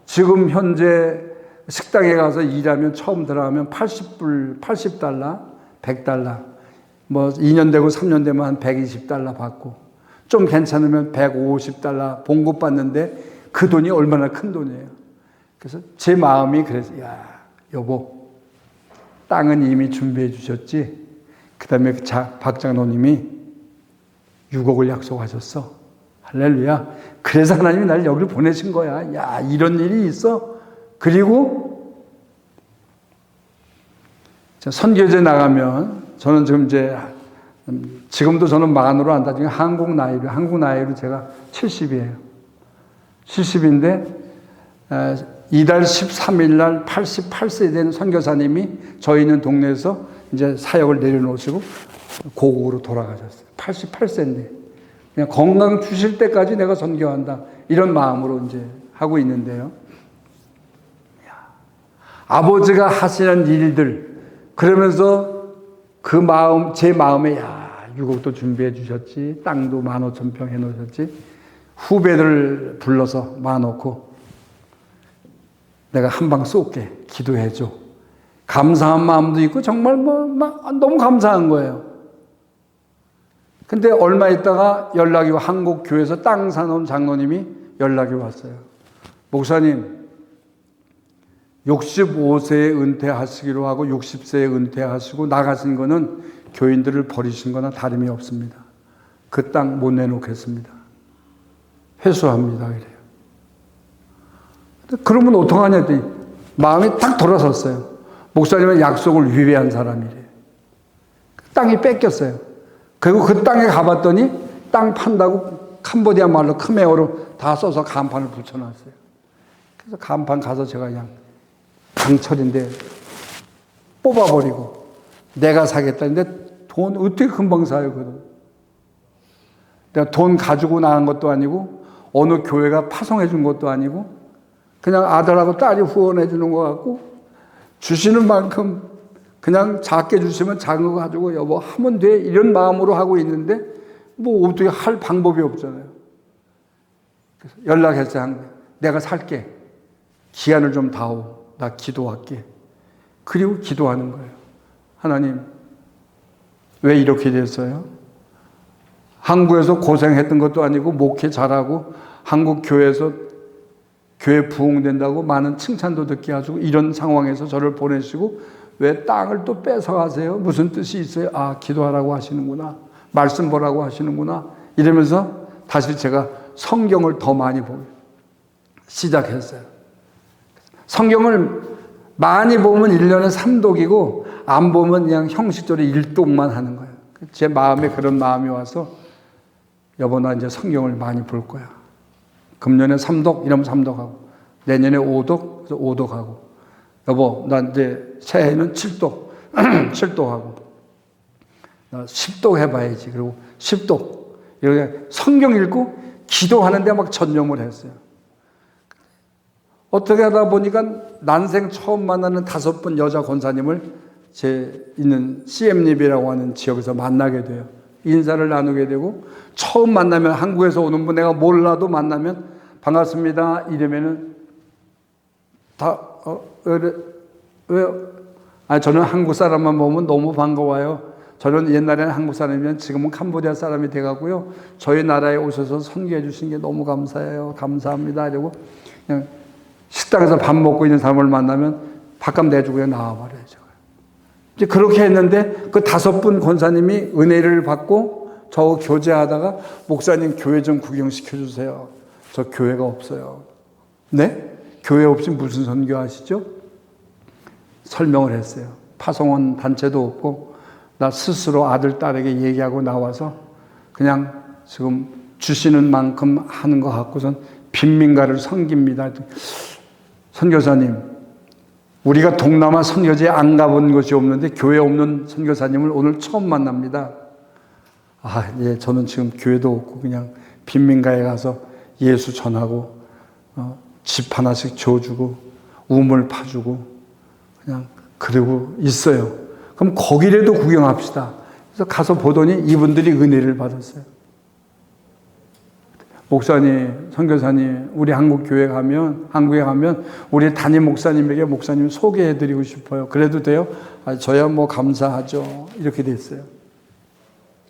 지금 현재 식당에 가서 일하면 처음 들어가면 80불, $80, $100, 뭐 2년 되고 3년 되면 한 $120 받고 좀 괜찮으면 $150 봉급 받는데 그 돈이 얼마나 큰 돈이에요. 그래서 제 마음이 그래서 야 여보 땅은 이미 준비해 주셨지. 그 다음에 박 장로님이 6억을 약속하셨어. 할렐루야. 그래서 하나님이 나를 여기를 보내신 거야. 야, 이런 일이 있어. 그리고 선교제 나가면 저는 지금도 저는 만으로 안 따지고 한국 나이로 제가 70이에요. 70인데 이달 13일 날 88세 된 선교사님이 저희 있는 동네에서 이제 사역을 내려놓으시고 고국으로 돌아가셨어요. 88세인데 그냥 건강 주실 때까지 내가 선교한다 이런 마음으로 이제 하고 있는데요. 아버지가 하시는 일들 그러면서 그 마음 제 마음에 야 6억도 준비해 주셨지, 땅도 15,000평 해놓으셨지, 후배들 불러서 마놓고 내가 한 방 쏠게 기도해줘. 감사한 마음도 있고 정말 너무 감사한 거예요. 근데 얼마 있다가 연락이 와. 한국 교회에서 땅 사놓은 장로님이 연락이 왔어요. 목사님 65세에 은퇴하시기로 하고 60세에 은퇴하시고 나가신 거는 교인들을 버리신 거나 다름이 없습니다. 그 땅 못 내놓겠습니다. 회수합니다. 그래요. 그러면 어떡하냐 했더니 마음이 딱 돌아섰어요. 목사님은 약속을 위배한 사람이래요. 땅이 뺏겼어요. 그리고 그 땅에 가봤더니 땅 판다고 캄보디아 말로 크메오로 다 써서 간판을 붙여놨어요. 그래서 간판 가서 제가 그냥 강철인데 뽑아버리고 내가 사겠다는데 돈 어떻게 금방 사요, 그 돈. 내가 돈 가지고 나간 것도 아니고 어느 교회가 파송해 준 것도 아니고 그냥 아들하고 딸이 후원해 주는 것 같고 주시는 만큼 그냥 작게 주시면 작은 거 가지고 여보 하면 돼 이런 마음으로 하고 있는데 뭐 어떻게 할 방법이 없잖아요. 그래서 연락했어요. 내가 살게. 기한을 좀 다오. 나 기도할게. 그리고 기도하는 거예요. 하나님 왜 이렇게 됐어요? 한국에서 고생했던 것도 아니고 목회 잘하고 한국 교회에서 교회 부흥된다고 많은 칭찬도 듣게 하시고 이런 상황에서 저를 보내시고 왜 땅을 또 뺏어가세요? 무슨 뜻이 있어요? 아, 기도하라고 하시는구나. 말씀 보라고 하시는구나. 이러면서 다시 제가 성경을 더 많이 보기 시작했어요. 성경을 많이 보면 1년에 3독이고 안 보면 그냥 형식적으로 1독만 하는 거예요. 제 마음에 그런 마음이 와서 여보 나 이제 성경을 많이 볼 거야. 금년에 3독 이러면 3독하고 내년에 5독 그래서 5독하고 여보 나 이제 새해에는 7독 7독하고 나 10독 해봐야지. 그리고 10독 이렇게 성경 읽고 기도하는데 막 전념을 했어요. 어떻게 하다 보니까 난생 처음 만나는 5분 여자 권사님을 제 있는 CM립이라고 하는 지역에서 만나게 돼요. 인사를 나누게 되고 처음 만나면 한국에서 오는 분 내가 몰라도 만나면 반갑습니다 이러면은 다 저는 한국 사람만 보면 너무 반가워요. 저는 옛날에는 한국 사람이면 지금은 캄보디아 사람이 돼가고요. 저희 나라에 오셔서 선교해 주신 게 너무 감사해요. 감사합니다. 이러고 그냥 식당에서 밥 먹고 있는 사람을 만나면 밥값 내주고 그냥 나와버려요. 제가. 이제 그렇게 했는데 그 5분 권사님이 은혜를 받고 저 교제하다가 목사님 교회 좀 구경시켜 주세요. 저 교회가 없어요. 네? 교회 없이 무슨 선교하시죠? 설명을 했어요. 파송원 단체도 없고 나 스스로 아들, 딸에게 얘기하고 나와서 그냥 지금 주시는 만큼 하는 것 같고선 빈민가를 섬깁니다. 선교사님, 우리가 동남아 선교지에 안 가본 것이 없는데 교회 없는 선교사님을 오늘 처음 만납니다. 아, 예, 저는 지금 교회도 없고 그냥 빈민가에 가서 예수 전하고 집 하나씩 줘주고 우물 파주고 그냥 그러고 있어요. 그럼 거기라도 구경합시다. 그래서 가서 보더니 이분들이 은혜를 받았어요. 목사님, 선교사님, 우리 한국에 가면 우리 담임 목사님에게 목사님 소개해드리고 싶어요. 그래도 돼요? 아, 저야 뭐 감사하죠. 이렇게 됐어요.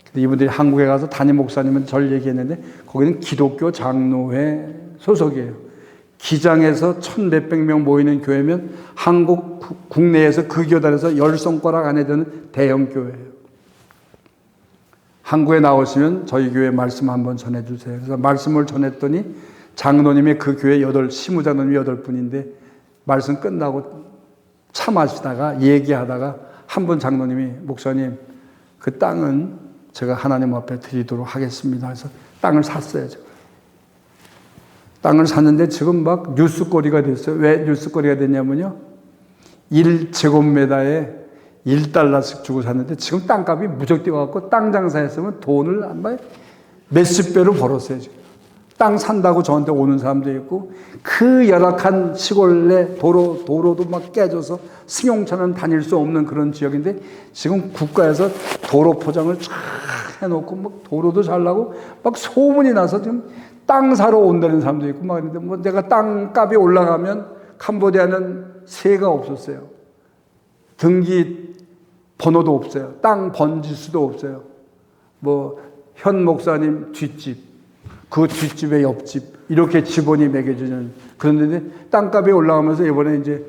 근데 이분들이 한국에 가서 담임 목사님은 절 얘기했는데 거기는 기독교 장로회 소속이에요. 기장에서 1,000몇백 명 모이는 교회면 한국 국내에서 그 교단에서 10손가락 안에 드는 대형 교회예요. 한국에 나오시면 저희 교회 말씀 한번 전해주세요. 그래서 말씀을 전했더니 장로님이 그 교회 시무장로님이 8분인데 말씀 끝나고 차 마시다가 얘기하다가 한 분 장로님이 목사님 그 땅은 제가 하나님 앞에 드리도록 하겠습니다. 그래서 땅을 샀어요. 제가. 땅을 샀는데 지금 막 뉴스거리가 됐어요. 왜 뉴스거리가 됐냐면요. 1제곱미터에 1달러씩 주고 샀는데 지금 땅값이 무적 뛰어갖고 땅 장사했으면 돈을 아마 몇십 배로 벌었어요. 지금. 땅 산다고 저한테 오는 사람도 있고 그 열악한 시골에 도로도 막 깨져서 승용차는 다닐 수 없는 그런 지역인데 지금 국가에서 도로 포장을 쫙 해놓고 막 도로도 잘 나고 막 소문이 나서 지금 땅 사러 온다는 사람도 있고 막 그런데 뭐 내가 땅값이 올라가면 캄보디아는 세가 없었어요. 등기 번호도 없어요. 땅 번지수도 없어요. 뭐 현 목사님 뒷집, 그 뒷집의 옆집 이렇게 지번이 매겨지는 그런데 땅값이 올라가면서 이번에 이제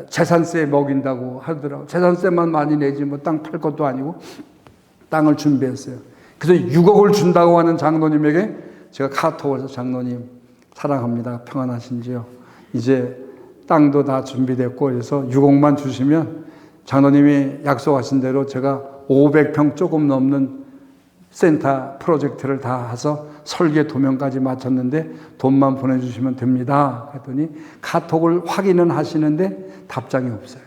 재산세 먹인다고 하더라고요. 재산세만 많이 내지 뭐 땅 팔 것도 아니고 땅을 준비했어요. 그래서 6억을 준다고 하는 장로님에게 제가 카톡을 해서 장로님 사랑합니다. 평안하신지요? 이제 땅도 다 준비됐고 그래서 6억만 주시면 장로님이 약속하신 대로 제가 500평 조금 넘는 센터 프로젝트를 다 해서 설계 도면까지 마쳤는데 돈만 보내주시면 됩니다. 그랬더니 카톡을 확인은 하시는데 답장이 없어요.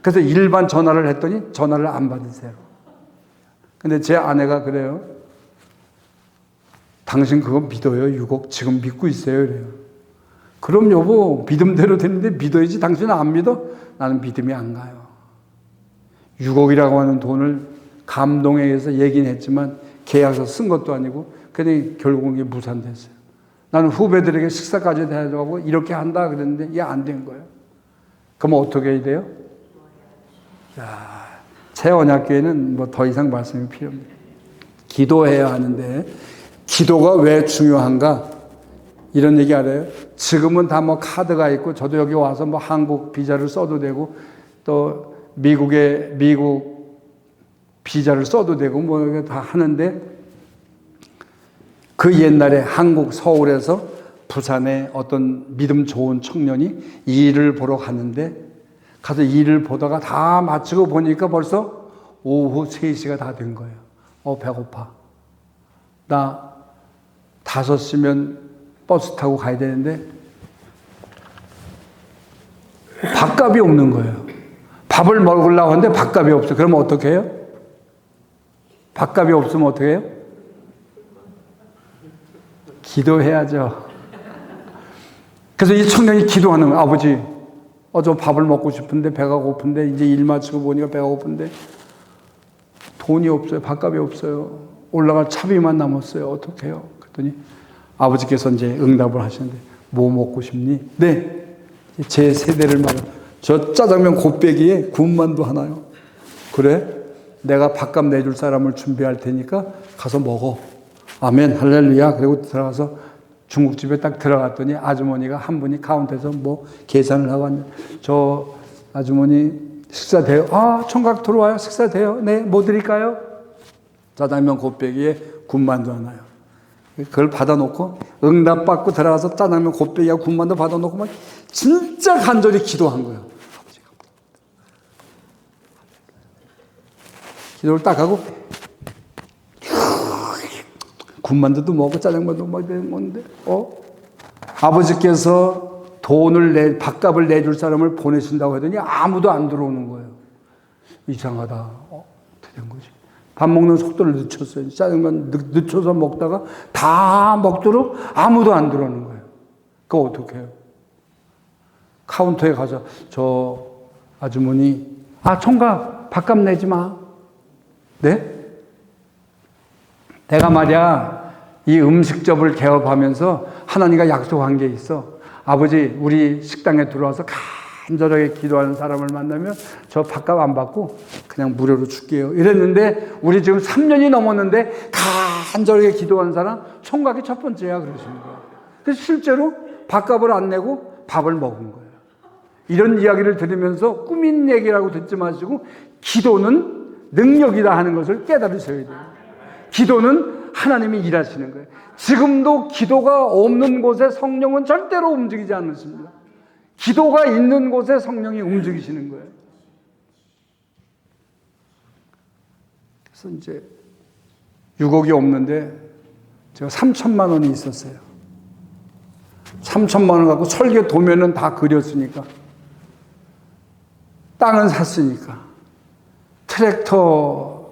그래서 일반 전화를 했더니 전화를 안 받으세요. 근데 제 아내가 그래요. 당신 그거 믿어요? 6억 지금 믿고 있어요? 그래요. 그럼 여보 믿음대로 되는데 믿어야지. 당신은 안 믿어? 나는 믿음이 안 가요. 6억이라고 하는 돈을 감동에 의해서 얘기는 했지만 계약서 쓴 것도 아니고 그냥 결국은 이게 무산됐어요. 나는 후배들에게 식사까지 해달라고 이렇게 한다 그랬는데 이게 안 된 거예요. 그럼 어떻게 해야 돼요? 자, 새언약교회는 뭐 더 이상 말씀이 필요 없네요. 기도해야 하는데 기도가 왜 중요한가? 이런 얘기 알아요? 지금은 다 뭐 카드가 있고 저도 여기 와서 뭐 한국 비자를 써도 되고 또 미국 비자를 써도 되고 뭐 다 하는데 그 옛날에 한국 서울에서 부산에 어떤 믿음 좋은 청년이 일을 보러 갔는데 가서 일을 보다가 다 마치고 보니까 벌써 오후 3시가 다 된 거예요. 배고파. 나 5시면 버스 타고 가야 되는데 밥값이 없는 거예요. 밥을 먹으려고 하는데 밥값이 없어. 그러면 어떻게 해요? 밥값이 없으면 어떻게 해요? 기도해야죠. 그래서 이 청년이 기도하는 거예요. 아버지, 저 밥을 먹고 싶은데 배가 고픈데 이제 일 마치고 보니까 배가 고픈데 돈이 없어요. 밥값이 없어요. 올라갈 차비만 남았어요. 어떻게 해요? 그랬더니 아버지께서 이제 응답을 하시는데 뭐 먹고 싶니? 네. 제 세대를 말해. 저 짜장면 곱빼기에 군만두 하나요. 그래? 내가 밥값 내줄 사람을 준비할 테니까 가서 먹어. 아멘, 할렐루야. 그리고 들어가서 중국집에 딱 들어갔더니 아주머니가 한 분이 카운터에서 뭐 계산을 하고 왔는데 저 아주머니 식사 돼요? 총각 들어와요. 식사 돼요? 네, 뭐 드릴까요? 짜장면 곱빼기에 군만두 하나요. 그걸 받아놓고 응답받고 들어가서 짜장면 곱빼기와 군만두 받아놓고 막 진짜 간절히 기도한 거예요. 기도를 딱 하고 군만두도 먹고 짜장면도 먹는데 아버지께서 밥값을 내줄 사람을 보내신다고 하더니 아무도 안 들어오는 거예요. 이상하다. 어떻게 된 거지? 밥 먹는 속도를 늦췄어요. 짜장면 늦춰서 먹다가 다 먹도록 아무도 안 들어오는 거예요. 그거 어떻게 해요? 카운터에 가서 저 아주머니 총각 밥값 내지 마. 네? 내가 말이야 이 음식점을 개업하면서 하나님과 약속한 게 있어. 아버지 우리 식당에 들어와서 간절하게 기도하는 사람을 만나면 저 밥값 안 받고 그냥 무료로 줄게요. 이랬는데 우리 지금 3년이 넘었는데 간절하게 기도하는 사람 총각이 첫 번째야 그러시는 거예요. 그래서 실제로 밥값을 안 내고 밥을 먹은 거예요. 이런 이야기를 들으면서 꾸민 얘기라고 듣지 마시고 기도는 능력이다 하는 것을 깨달으셔야 돼요. 기도는 하나님이 일하시는 거예요. 지금도 기도가 없는 곳에 성령은 절대로 움직이지 않습니다. 기도가 있는 곳에 성령이 움직이시는 거예요. 그래서 이제 6억이 없는데 제가 3천만 원이 있었어요. 3천만 원 갖고 설계 도면은 다 그렸으니까 땅은 샀으니까 트랙터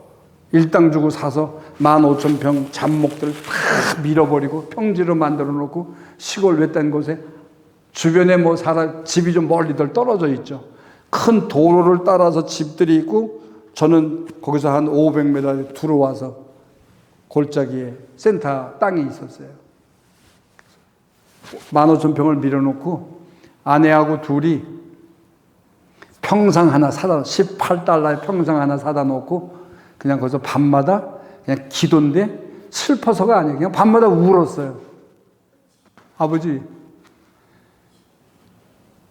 일당 주고 사서 15,000평 잡목들을 다 밀어버리고 평지로 만들어 놓고 시골 외딴 곳에 주변에 뭐 집이 좀 멀리들 떨어져 있죠. 큰 도로를 따라서 집들이 있고 저는 거기서 한 500m 들어와서 골짜기에 센터 땅이 있었어요. 15,000평을 밀어놓고 아내하고 둘이 평상 하나 사다, $18에 평상 하나 사다 놓고 그냥 거기서 밤마다 그냥 기도인데 슬퍼서가 아니에요. 그냥 밤마다 울었어요. 아버지,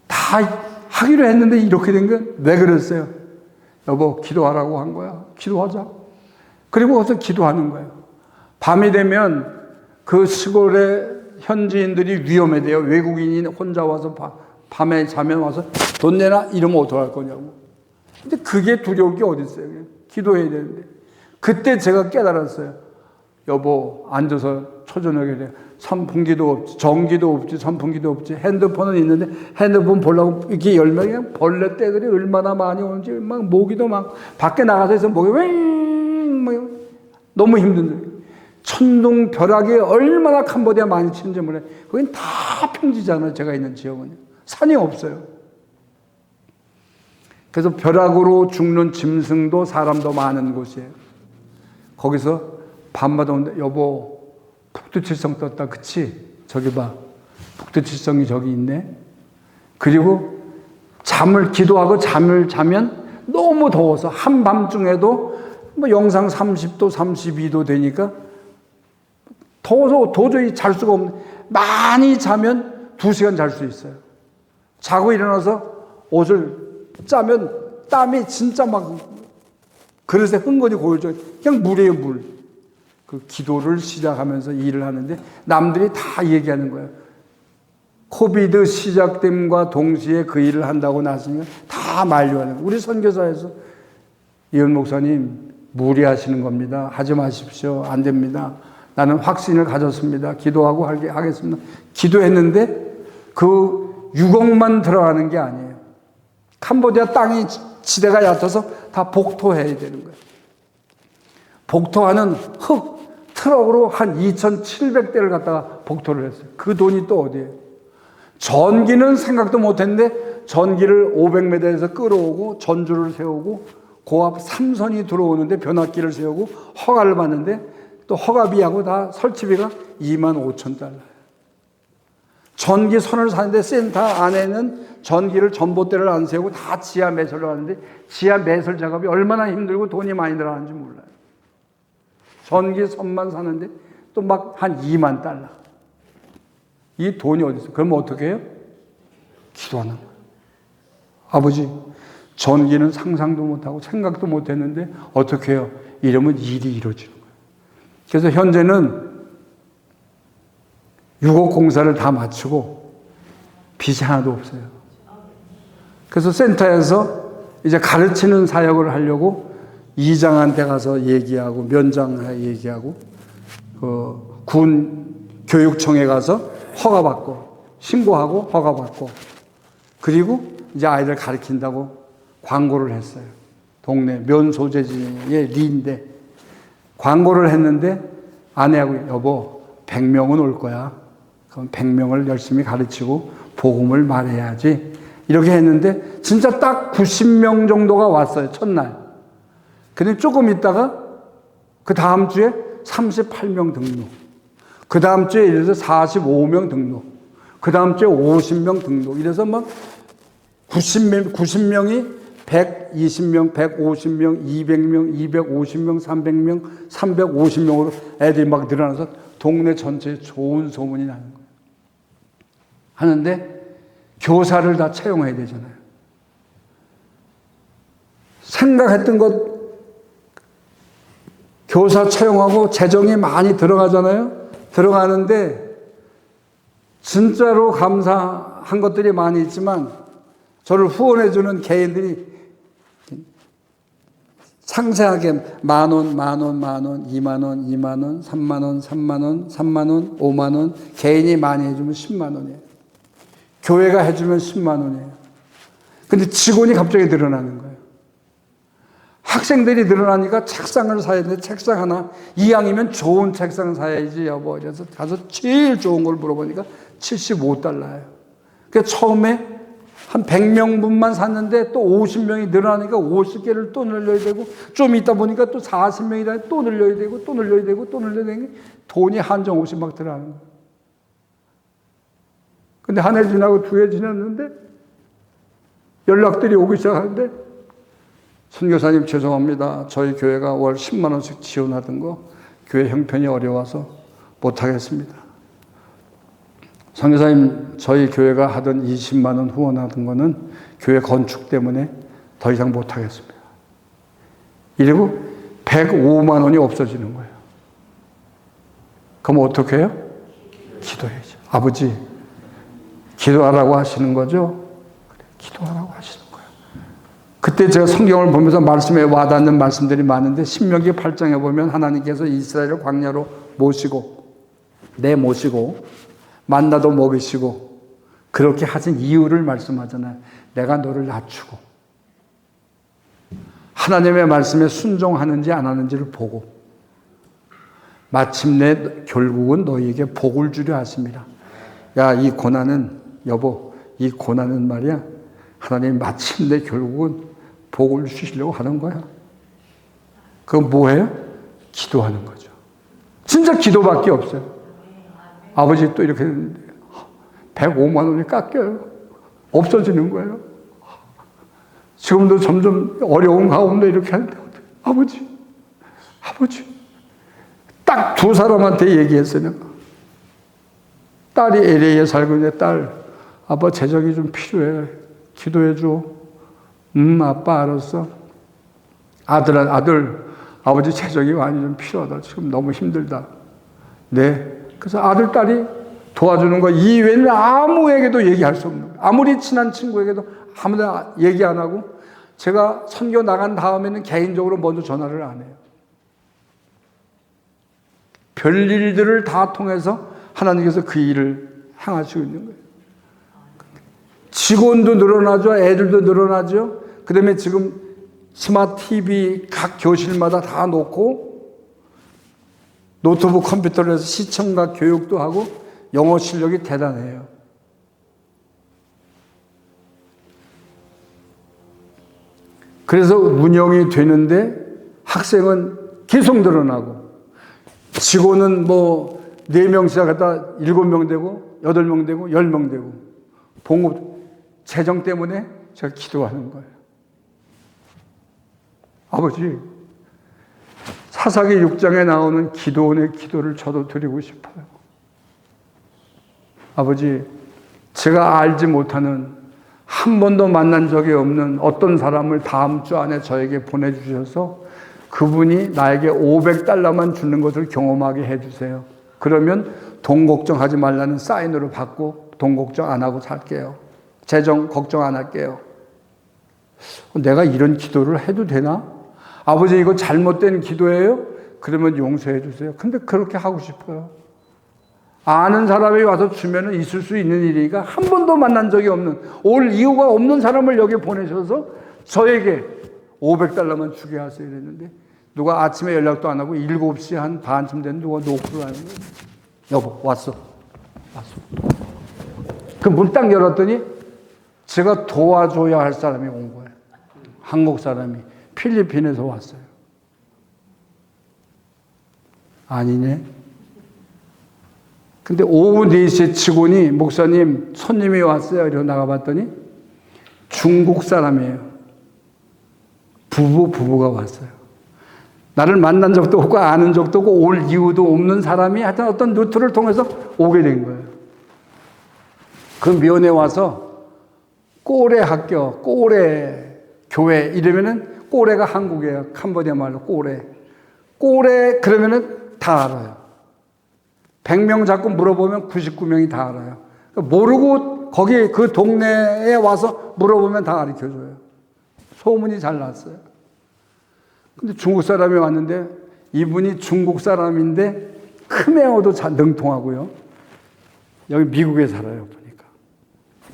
다 하기로 했는데 이렇게 된 건 왜 그랬어요? 여보, 기도하라고 한 거야. 기도하자. 그리고 거기서 기도하는 거예요. 밤이 되면 그 시골의 현지인들이 위험해 돼요. 외국인이 혼자 와서 밤에 자면 와서 돈 내놔 이러면 어떡할 거냐고. 근데 그게 두려울 게 어디 있어요. 기도해야 되는데. 그때 제가 깨달았어요. 여보, 앉아서 초저녁에 돼. 선풍기도 없지, 전기도 없지, 선풍기도 없지. 핸드폰은 있는데 핸드폰 보려고 이렇게 열면 그냥 벌레 떼들이 얼마나 많이 오는지 막 모기도 막 밖에 나가서 있으면 모기 웽 막 너무 힘든데. 천둥 벼락이 얼마나 캄보디아 많이 치는지 몰라요. 거긴 다 평지잖아요. 제가 있는 지역은 산이 없어요. 그래서 벼락으로 죽는 짐승도 사람도 많은 곳이에요. 거기서 밤마다 오는데 여보 북두칠성 떴다. 그치? 저기 봐. 북두칠성이 저기 있네. 그리고 기도하고 잠을 자면 너무 더워서 한밤중에도 뭐 영상 30도, 32도 되니까 더워서 도저히 잘 수가 없는. 많이 자면 2시간 잘 수 있어요. 자고 일어나서 옷을 짜면 땀이 진짜 막 그릇에 흥건히 고일 정도. 그냥 물이에요, 물. 그 기도를 시작하면서 일을 하는데 남들이 다 얘기하는 거예요. 코비드 시작됨과 동시에 그 일을 한다고 나서니까 다 만류하는 거예요. 우리 선교사에서 이현 목사님 무리하시는 겁니다. 하지 마십시오. 안 됩니다. 나는 확신을 가졌습니다. 기도하고 하겠습니다. 기도했는데 그 6억만 들어가는 게 아니에요. 캄보디아 땅이 지대가 얕아서 다 복토해야 되는 거예요. 복토하는 흙 트럭으로 한 2,700대를 갖다가 복토를 했어요. 그 돈이 또 어디예요? 전기는 생각도 못했는데 전기를 500m에서 끌어오고 전주를 세우고 고압 3선이 들어오는데 변압기를 세우고 허가를 받는데 또 허가비하고 다 설치비가 25,000달러예요. 전기선을 사는데 센터 안에는 전기를 전봇대를 안 세우고 다 지하 매설을 하는데 지하 매설 작업이 얼마나 힘들고 돈이 많이 들어가는지 몰라요. 전기선만 사는데 또 막 한 2만 달러. 이 돈이 어디 있어요? 그럼 어떻게 해요? 기도하는 거예요. 아버지, 전기는 상상도 못하고 생각도 못했는데 어떻게 해요? 이러면 일이 이루어지는 거예요. 그래서 현재는 6억 공사를 다 마치고 빚이 하나도 없어요. 그래서 센터에서 이제 가르치는 사역을 하려고 이장한테 가서 얘기하고 면장한테 얘기하고 군 교육청에 가서 허가받고 신고하고 허가받고 그리고 이제 아이들 가르친다고 광고를 했어요. 동네 면소재지의 리인데 광고를 했는데 아내하고 여보 100명은 올 거야. 그럼 100명을 열심히 가르치고 복음을 말해야지. 이렇게 했는데 진짜 딱 90명 정도가 왔어요. 첫날. 근데 조금 있다가 그 다음 주에 38명 등록. 그 다음 주에 이래서 45명 등록. 그 다음 주에 50명 등록. 이래서 막 90명이 120명, 150명, 200명, 250명, 300명, 350명으로 애들이 막 늘어나서 동네 전체에 좋은 소문이 나는 거예요. 하는데 교사를 다 채용해야 되잖아요. 생각했던 것 교사 채용하고 재정이 많이 들어가잖아요. 들어가는데 진짜로 감사한 것들이 많이 있지만 저를 후원해주는 개인들이 상세하게 10,000원, 10,000원, 10,000원, 20,000원, 20,000원, 30,000원, 30,000원, 30,000원, 50,000원, 개인이 많이 해주면 100,000원이에요. 교회가 해주면 100,000원이에요. 근데 직원이 갑자기 늘어나는 거예요. 학생들이 늘어나니까 책상을 사야 되는데 책상 하나, 이왕이면 좋은 책상 사야지 여보. 그래서 가서 제일 좋은 걸 물어보니까 $75예요. 그러니까 처음에 한 100명분만 샀는데 또 50명이 늘어나니까 50개를 또 늘려야 되고 좀 있다 보니까 또 40명이다 또 늘려야 되고 또 늘려야 되고 또 늘려야 되는 게 돈이 한정 없이 막 들어가는 거예요. 근데 한 해 지나고 2해 지났는데 연락들이 오기 시작하는데 선교사님 죄송합니다. 저희 교회가 월 10만 원씩 지원하던 거 교회 형편이 어려워서 못하겠습니다. 선교사님 저희 교회가 하던 20만 원 후원하던 거는 교회 건축 때문에 더 이상 못하겠습니다. 이러고 105만 원이 없어지는 거예요. 그럼 어떻게 해요? 기도해야죠. 아버지, 기도하라고 하시는 거죠? 그래, 기도하라고 하시는 거예요. 그때 제가 성경을 보면서 말씀에 와닿는 말씀들이 많은데 신명기 8장에 보면 하나님께서 이스라엘을 광야로 모시고 만나도 먹이시고 그렇게 하신 이유를 말씀하잖아요. 내가 너를 낮추고 하나님의 말씀에 순종하는지 안 하는지를 보고 마침내 결국은 너희에게 복을 주려 하십니다. 야, 이 고난은 여보, 이 고난은 말이야 하나님 마침내 결국은 복을 주시려고 하는 거야. 그건 뭐예요? 기도하는 거죠. 진짜 기도밖에 없어요. 아버지 또 이렇게 했는데 105만 원이 깎여요. 없어지는 거예요. 지금도 점점 어려운 가운데 이렇게 하는데 아버지 딱 두 사람한테 얘기했어요. 딸이 LA에 살고 있는데 딸, 아빠 재정이 좀 필요해. 기도해 줘. 아빠 알았어. 아들, 아버지 재정이 많이 좀 필요하다. 지금 너무 힘들다. 네. 그래서 아들, 딸이 도와주는 거 이외에는 아무에게도 얘기할 수 없는 거예요. 아무리 친한 친구에게도 아무나 얘기 안 하고 제가 선교 나간 다음에는 개인적으로 먼저 전화를 안 해요. 별일들을 다 통해서 하나님께서 그 일을 행하시고 있는 거예요. 직원도 늘어나죠. 애들도 늘어나죠. 그 다음에 지금 스마트 TV 각 교실마다 다 놓고 노트북 컴퓨터를 해서 시청각 교육도 하고 영어 실력이 대단해요. 그래서 운영이 되는데 학생은 계속 늘어나고 직원은 뭐 4명 시작하다 7명 되고 8명 되고 10명 되고 봉급 재정 때문에 제가 기도하는 거예요. 아버지, 사사기 6장에 나오는 기도원의 기도를 저도 드리고 싶어요. 아버지, 제가 알지 못하는 한 번도 만난 적이 없는 어떤 사람을 다음 주 안에 저에게 보내주셔서 그분이 나에게 $500만 주는 것을 경험하게 해주세요. 그러면 돈 걱정하지 말라는 사인으로 받고 돈 걱정 안 하고 살게요. 재정 걱정 안 할게요. 내가 이런 기도를 해도 되나? 아버지, 이거 잘못된 기도예요? 그러면 용서해 주세요. 근데 그렇게 하고 싶어요. 아는 사람이 와서 주면 있을 수 있는 일이니까 한 번도 만난 적이 없는, 올 이유가 없는 사람을 여기 보내셔서 저에게 $500만 주게 하세요 이랬는데 누가 아침에 연락도 안 하고 7시 한 반쯤 됐는데 누가 노크를 하는 거예요. 여보, 왔어. 그 문 딱 열었더니 제가 도와줘야 할 사람이 온 거예요. 한국 사람이 필리핀에서 왔어요. 아니네. 근데 오후 4시에 직원이 목사님 손님이 왔어요. 이러고 나가봤더니 중국 사람이에요. 부부가 왔어요. 나를 만난 적도 없고 아는 적도 없고 올 이유도 없는 사람이 하여튼 어떤 루트를 통해서 오게 된 거예요. 그 면에 와서 꼬레 학교, 꼬레 교회 이러면은 꼬레가 한국이에요. 캄보디아 말로 꼬레. 꼬레 그러면은 다 알아요. 100명 자꾸 물어보면 99명이 다 알아요. 모르고 거기 그 동네에 와서 물어보면 다 가르쳐줘요. 소문이 잘 났어요. 근데 중국 사람이 왔는데 이분이 중국 사람인데 크메어도 잘 능통하고요. 여기 미국에 살아요, 보니까.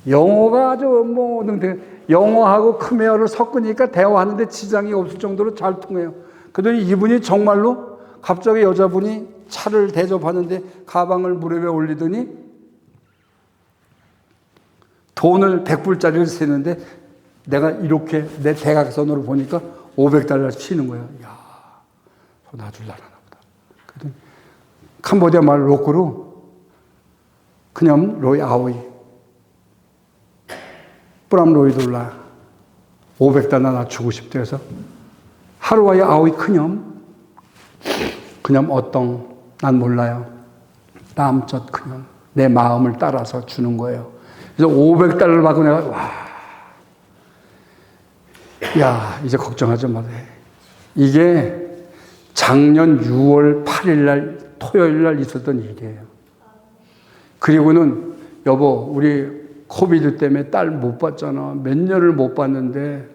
영어가 아주 뭐 능통, 영어하고 크메어를 섞으니까 대화하는데 지장이 없을 정도로 잘 통해요. 그러더니 이분이 정말로 갑자기 여자분이 차를 대접하는데 가방을 무릎에 올리더니 돈을 100불짜리를 세는데 내가 이렇게 내 대각선으로 보니까 $500 치는 거야. 이야, 돈 아주 잘하나 보다. 그랬더니 캄보디아 말 로크로 그냥 로이 아오이 뿌람 로이돌라 $500 나 주고 싶대 해서 하루와의 아오이 그냥 어떤 난 몰라요. 남젓 그냥 내 마음을 따라서 주는 거예요. 그래서 $500를 받고 내가 야, 이제 걱정하지 말아요. 이게 작년 6월 8일 날 토요일 날 있었던 일이에요. 그리고는 여보 우리 코비드 때문에 딸 못 봤잖아. 몇 년을 못 봤는데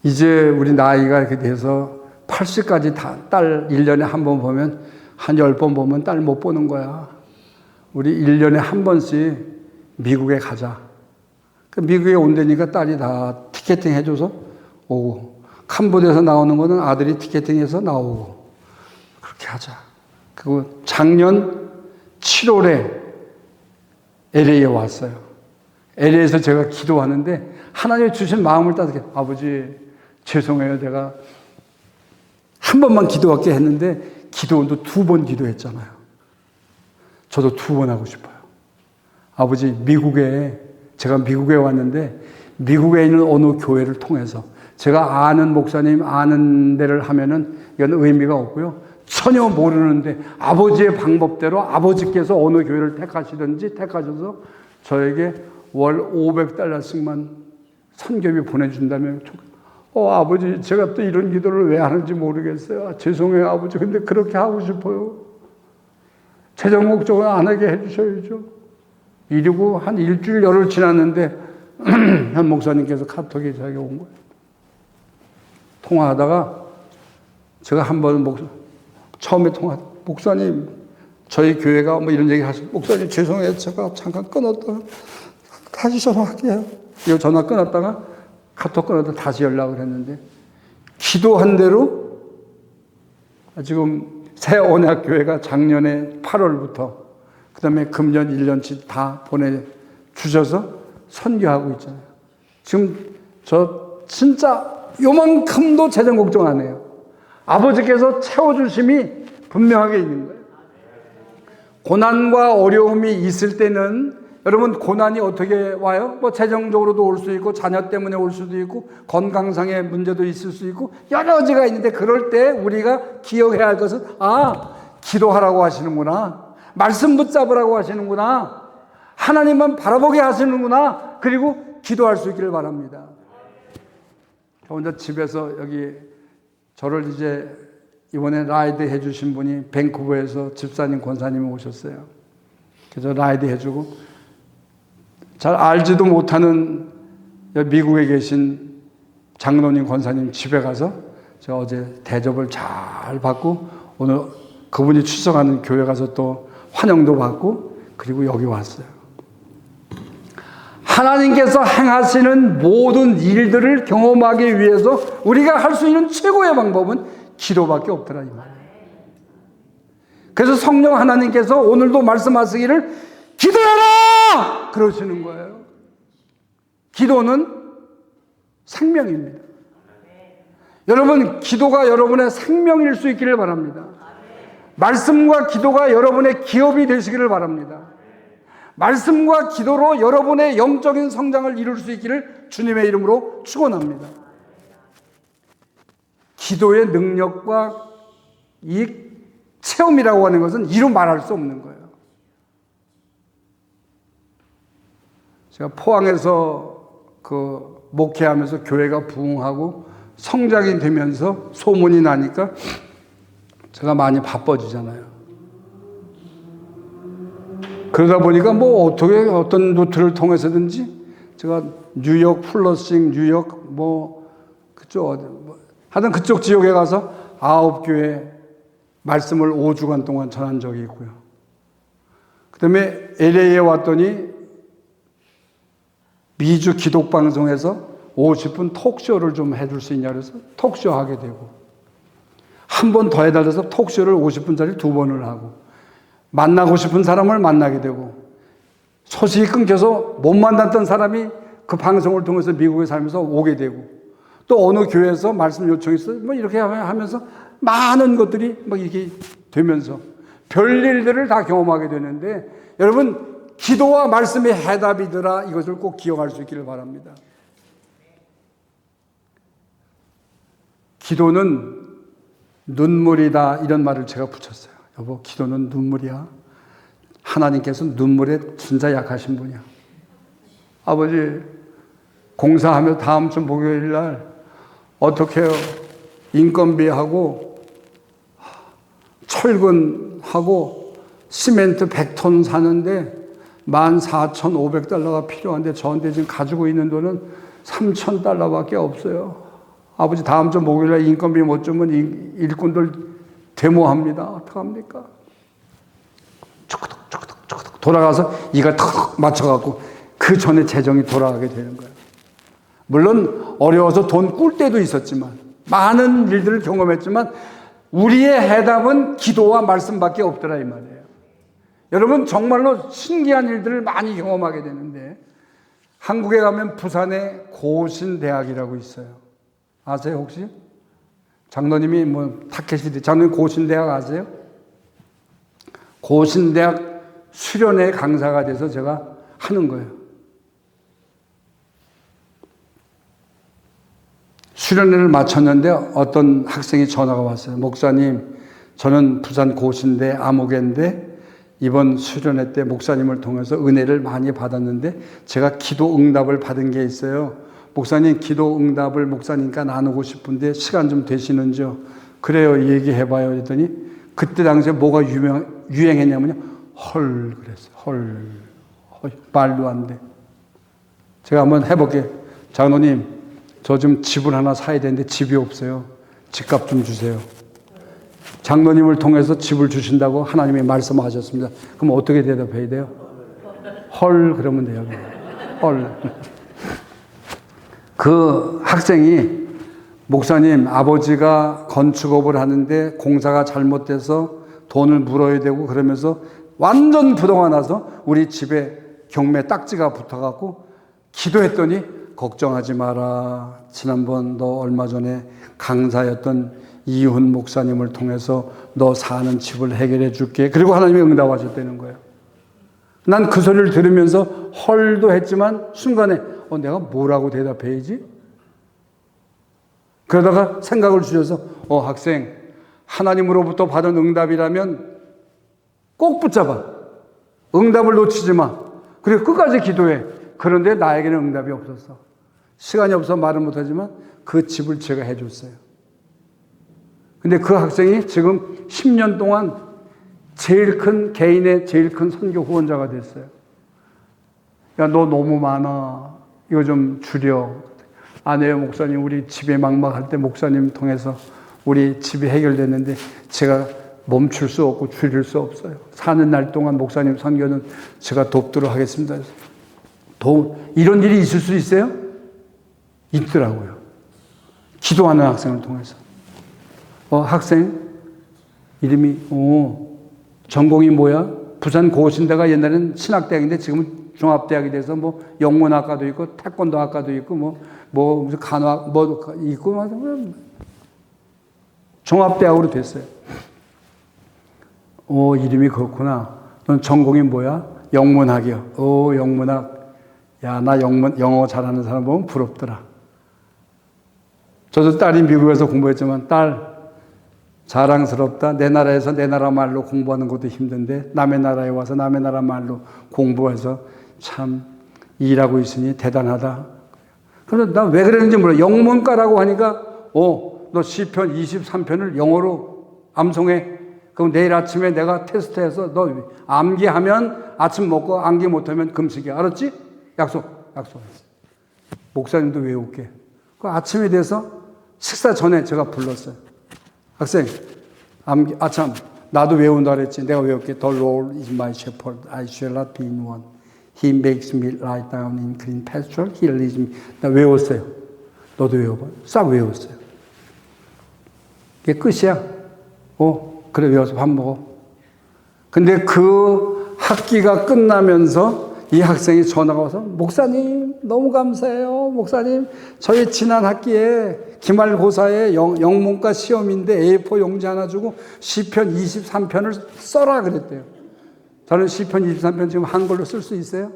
이제 우리 나이가 이렇게 돼서 80까지 다 딸 1년에 한 번 보면 한 10번 보면 딸 못 보는 거야. 우리 1년에 한 번씩 미국에 가자. 미국에 온다니까 딸이 다 티켓팅 해줘서 오고 캄보디아에서 나오는 거는 아들이 티켓팅해서 나오고 그렇게 하자. 그리고 작년 7월에 LA에 왔어요. LA에서 제가 기도하는데 하나님이 주신 마음을 따뜻해. 아버지 죄송해요. 제가 한 번만 기도할게 했는데 기도원도 2번 기도했잖아요. 저도 2번 하고 싶어요. 아버지 제가 미국에 왔는데 미국에 있는 어느 교회를 통해서 제가 아는 목사님 아는 데를 하면은 이건 의미가 없고요. 전혀 모르는데 아버지의 방법대로 아버지께서 어느 교회를 택하시든지 택하셔서 저에게 월 $500씩만 선교비 보내준다면 아버지 제가 또 이런 기도를 왜 하는지 모르겠어요. 죄송해요 아버지. 근데 그렇게 하고 싶어요. 재정 목적은 안 하게 해주셔야죠. 이러고 한 일주일 열흘 지났는데 현 목사님께서 카톡이 저에게 온 거예요. 통화하다가 제가 한번 처음에 목사님 저희 교회가 뭐 이런 얘기 하시고 목사님 죄송해요. 제가 잠깐 끊었다가 다시 전화할게요. 이 전화 끊었다가 카톡 끊었다 다시 연락을 했는데 기도한 대로 지금 새 언약교회가 작년에 8월부터 그 다음에 금년 1년치 다 보내주셔서 선교하고 있잖아요. 지금 저 진짜 요만큼도 재정 걱정 안 해요. 아버지께서 채워주심이 분명하게 있는 거예요. 고난과 어려움이 있을 때는 여러분 고난이 어떻게 와요? 뭐 재정적으로도 올 수 있고 자녀 때문에 올 수도 있고 건강상의 문제도 있을 수 있고 여러 가지가 있는데 그럴 때 우리가 기억해야 할 것은 기도하라고 하시는구나. 말씀 붙잡으라고 하시는구나. 하나님만 바라보게 하시는구나. 그리고 기도할 수 있기를 바랍니다. 저 혼자 집에서 여기 저를 이제 이번에 라이드 해주신 분이 밴쿠버에서 집사님 권사님이 오셨어요. 그래서 라이드 해주고 잘 알지도 못하는 미국에 계신 장로님 권사님 집에 가서 제가 어제 대접을 잘 받고 오늘 그분이 출석하는 교회 가서 또 환영도 받고 그리고 여기 왔어요. 하나님께서 행하시는 모든 일들을 경험하기 위해서 우리가 할 수 있는 최고의 방법은 기도밖에 없더라 이 말이에요. 그래서 성령 하나님께서 오늘도 말씀하시기를 기도해라! 그러시는 거예요. 기도는 생명입니다. 여러분, 기도가 여러분의 생명일 수 있기를 바랍니다. 말씀과 기도가 여러분의 기업이 되시기를 바랍니다. 말씀과 기도로 여러분의 영적인 성장을 이룰 수 있기를 주님의 이름으로 축원합니다. 기도의 능력과 이 체험이라고 하는 것은 이루 말할 수 없는 거예요. 제가 포항에서 목회하면서 교회가 부흥하고 성장이 되면서 소문이 나니까 제가 많이 바빠지잖아요. 그러다 보니까 어떤 루트를 통해서든지 제가 뉴욕, 플러싱, 뉴욕, 하여튼 그쪽 지역에 가서 9교회 말씀을 5주간 동안 전한 적이 있고요. 그 다음에 LA에 왔더니 미주 기독방송에서 50분 톡쇼를 좀 해줄 수 있냐 그래서 톡쇼 하게 되고 한 번 더 해달라서 톡쇼를 50분짜리 2번을 하고 만나고 싶은 사람을 만나게 되고 소식이 끊겨서 못 만났던 사람이 그 방송을 통해서 미국에 살면서 오게 되고 또 어느 교회에서 말씀 요청이 있어요. 이렇게 하면서 많은 것들이 이렇게 되면서 별일들을 다 경험하게 되는데 여러분 기도와 말씀의 해답이더라 이것을 꼭 기억할 수 있기를 바랍니다. 기도는 눈물이다 이런 말을 제가 붙였어요. 여보 기도는 눈물이야. 하나님께서 눈물에 진짜 약하신 분이야. 아버지 공사하며 다음 주 목요일 날 어떻게 해요? 인건비하고 철근하고 시멘트 100톤 사는데 14,500달러가 필요한데 저한테 지금 가지고 있는 돈은 3,000달러밖에 없어요. 아버지 다음 주 목요일에 인건비 못 주면 일꾼들 데모합니다. 어떡합니까? 툭툭툭툭툭 돌아가서 이가 턱 맞춰갖고 그 전에 재정이 돌아가게 되는 거예요. 물론 어려워서 돈 꿀 때도 있었지만 많은 일들을 경험했지만 우리의 해답은 기도와 말씀밖에 없더라 이 말이에요. 여러분 정말로 신기한 일들을 많이 경험하게 되는데 한국에 가면 부산에 고신대학이라고 있어요. 아세요 혹시? 장로님이 타케시대 장로님 고신대학 아세요? 고신대학 수련회 강사가 돼서 제가 하는 거예요. 수련회를 마쳤는데 어떤 학생이 전화가 왔어요. 목사님, 저는 부산 고신대 아무개인데 이번 수련회 때 목사님을 통해서 은혜를 많이 받았는데 제가 기도 응답을 받은 게 있어요. 목사님 기도 응답을 목사님과 나누고 싶은데 시간 좀 되시는지요? 그래요, 얘기해봐요. 그랬더니 그때 당시에 뭐가 유행했냐면요. 헐 그랬어요. 헐. 말도 안 돼. 제가 한번 해볼게요. 장로님, 저 좀 집을 하나 사야 되는데 집이 없어요. 집값 좀 주세요. 장로님을 통해서 집을 주신다고 하나님이 말씀하셨습니다. 그럼 어떻게 대답해야 돼요? 헐 그러면 돼요. 헐. 그 학생이 목사님 아버지가 건축업을 하는데 공사가 잘못돼서 돈을 물어야 되고 그러면서 완전 부도가 나서 우리 집에 경매 딱지가 붙어갖고 기도했더니 걱정하지 마라. 지난번 너 얼마 전에 강사였던 이훈 목사님을 통해서 너 사는 집을 해결해 줄게. 그리고 하나님이 응답하셨다는 거예요. 난 그 소리를 들으면서 헐도 했지만 순간에 내가 뭐라고 대답해야지? 그러다가 생각을 주셔서 학생 하나님으로부터 받은 응답이라면 꼭 붙잡아. 응답을 놓치지 마. 그리고 끝까지 기도해. 그런데 나에게는 응답이 없었어. 시간이 없어서 말은 못하지만 그 집을 제가 해줬어요. 근데 그 학생이 지금 10년 동안 개인의 제일 큰 선교 후원자가 됐어요. 야, 너 너무 많아. 이거 좀 줄여. 아니에요, 목사님. 우리 집에 막막할 때 목사님 통해서 우리 집이 해결됐는데 제가 멈출 수 없고 줄일 수 없어요. 사는 날 동안 목사님 선교는 제가 돕도록 하겠습니다. 이런 일이 있을 수 있어요? 있더라고요. 기도하는 학생을 통해서. 학생 이름이 전공이 뭐야? 부산 고신대가 옛날에는 신학대학인데 지금은 종합대학이 돼서 영문학과도 있고 태권도학과도 있고 무슨 간호학 있고 종합대학으로 됐어요. 이름이 그렇구나. 넌 전공이 뭐야? 영문학이요. 영문학. 야, 나 영어 잘하는 사람 보면 부럽더라. 저도 딸이 미국에서 공부했지만 딸 자랑스럽다. 내 나라에서 내 나라 말로 공부하는 것도 힘든데 남의 나라에 와서 남의 나라 말로 공부해서 참 일하고 있으니 대단하다. 그래서 나 왜 그랬는지 몰라. 영문과라고 하니까 너 시편 23편을 영어로 암송해. 그럼 내일 아침에 내가 테스트해서 너 암기하면 아침 먹고 암기 못하면 금식이야. 알았지? 약속했어. 목사님도 외울게. 그 아침이 돼서 식사 전에 제가 불렀어요. 학생, 참, 나도 외운다 그랬지. 내가 외울게. The Lord is my shepherd. I shall not be in want. He makes me lie down in green pasture. He leads me. 나 외웠어요. 너도 외워봐. 싹 외웠어요. 이게 끝이야. 그래, 외워서 밥 먹어. 근데 그 학기가 끝나면서 이 학생이 전화가 와서 목사님 너무 감사해요. 목사님 저희 지난 학기에 기말고사에 영문과 시험인데 A4 용지 하나 주고 시편 23편을 써라 그랬대요. 저는 시편 23편 지금 한글로 쓸 수 있어요?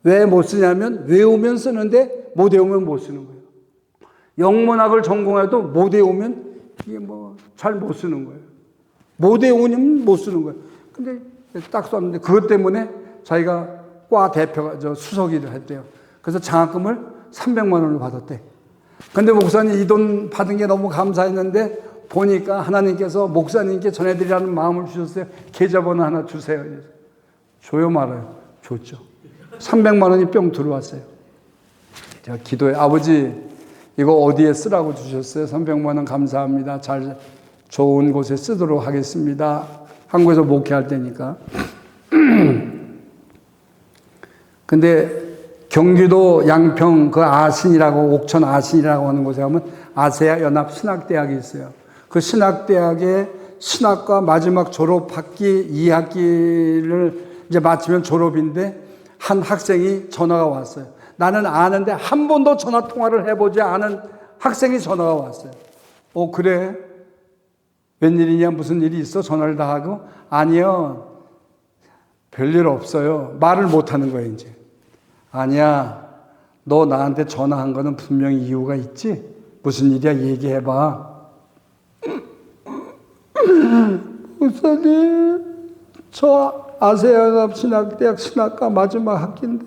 왜 못 쓰냐면 외우면 쓰는데 못 외우면 못 쓰는 거예요. 영문학을 전공해도 못 외우면 이게 잘 못 쓰는 거예요. 못 외우면 못 쓰는 거예요. 근데 딱 썼는데 그것 때문에 자기가 과 대표가 수석이 했대요. 그래서 장학금을 300만 원을 받았대. 근데 목사님 이 돈 받은 게 너무 감사했는데 보니까 하나님께서 목사님께 전해드리라는 마음을 주셨어요. 계좌번호 하나 주세요. 줘요 말아요? 줬죠. 300만 원이 뿅 들어왔어요. 제가 기도해. 아버지 이거 어디에 쓰라고 주셨어요? 300만 원 감사합니다. 잘 좋은 곳에 쓰도록 하겠습니다. 한국에서 목회할 때니까. 근데 경기도 양평 그 아신이라고 옥천 아신이라고 하는 곳에 가면 아세아 연합 신학대학이 있어요. 그 신학대학의 신학과 마지막 졸업학기 2학기를 이제 마치면 졸업인데 한 학생이 전화가 왔어요. 나는 아는데 한 번도 전화 통화를 해보지 않은 학생이 전화가 왔어요. 그래? 웬일이냐? 무슨 일이 있어? 전화를 다 하고 아니요. 별일 없어요. 말을 못하는 거예요 이제. 아니야. 너 나한테 전화한 거는 분명히 이유가 있지? 무슨 일이야? 얘기해봐. 목사님, 저 아세아연합 신학대학 신학과 마지막 학기인데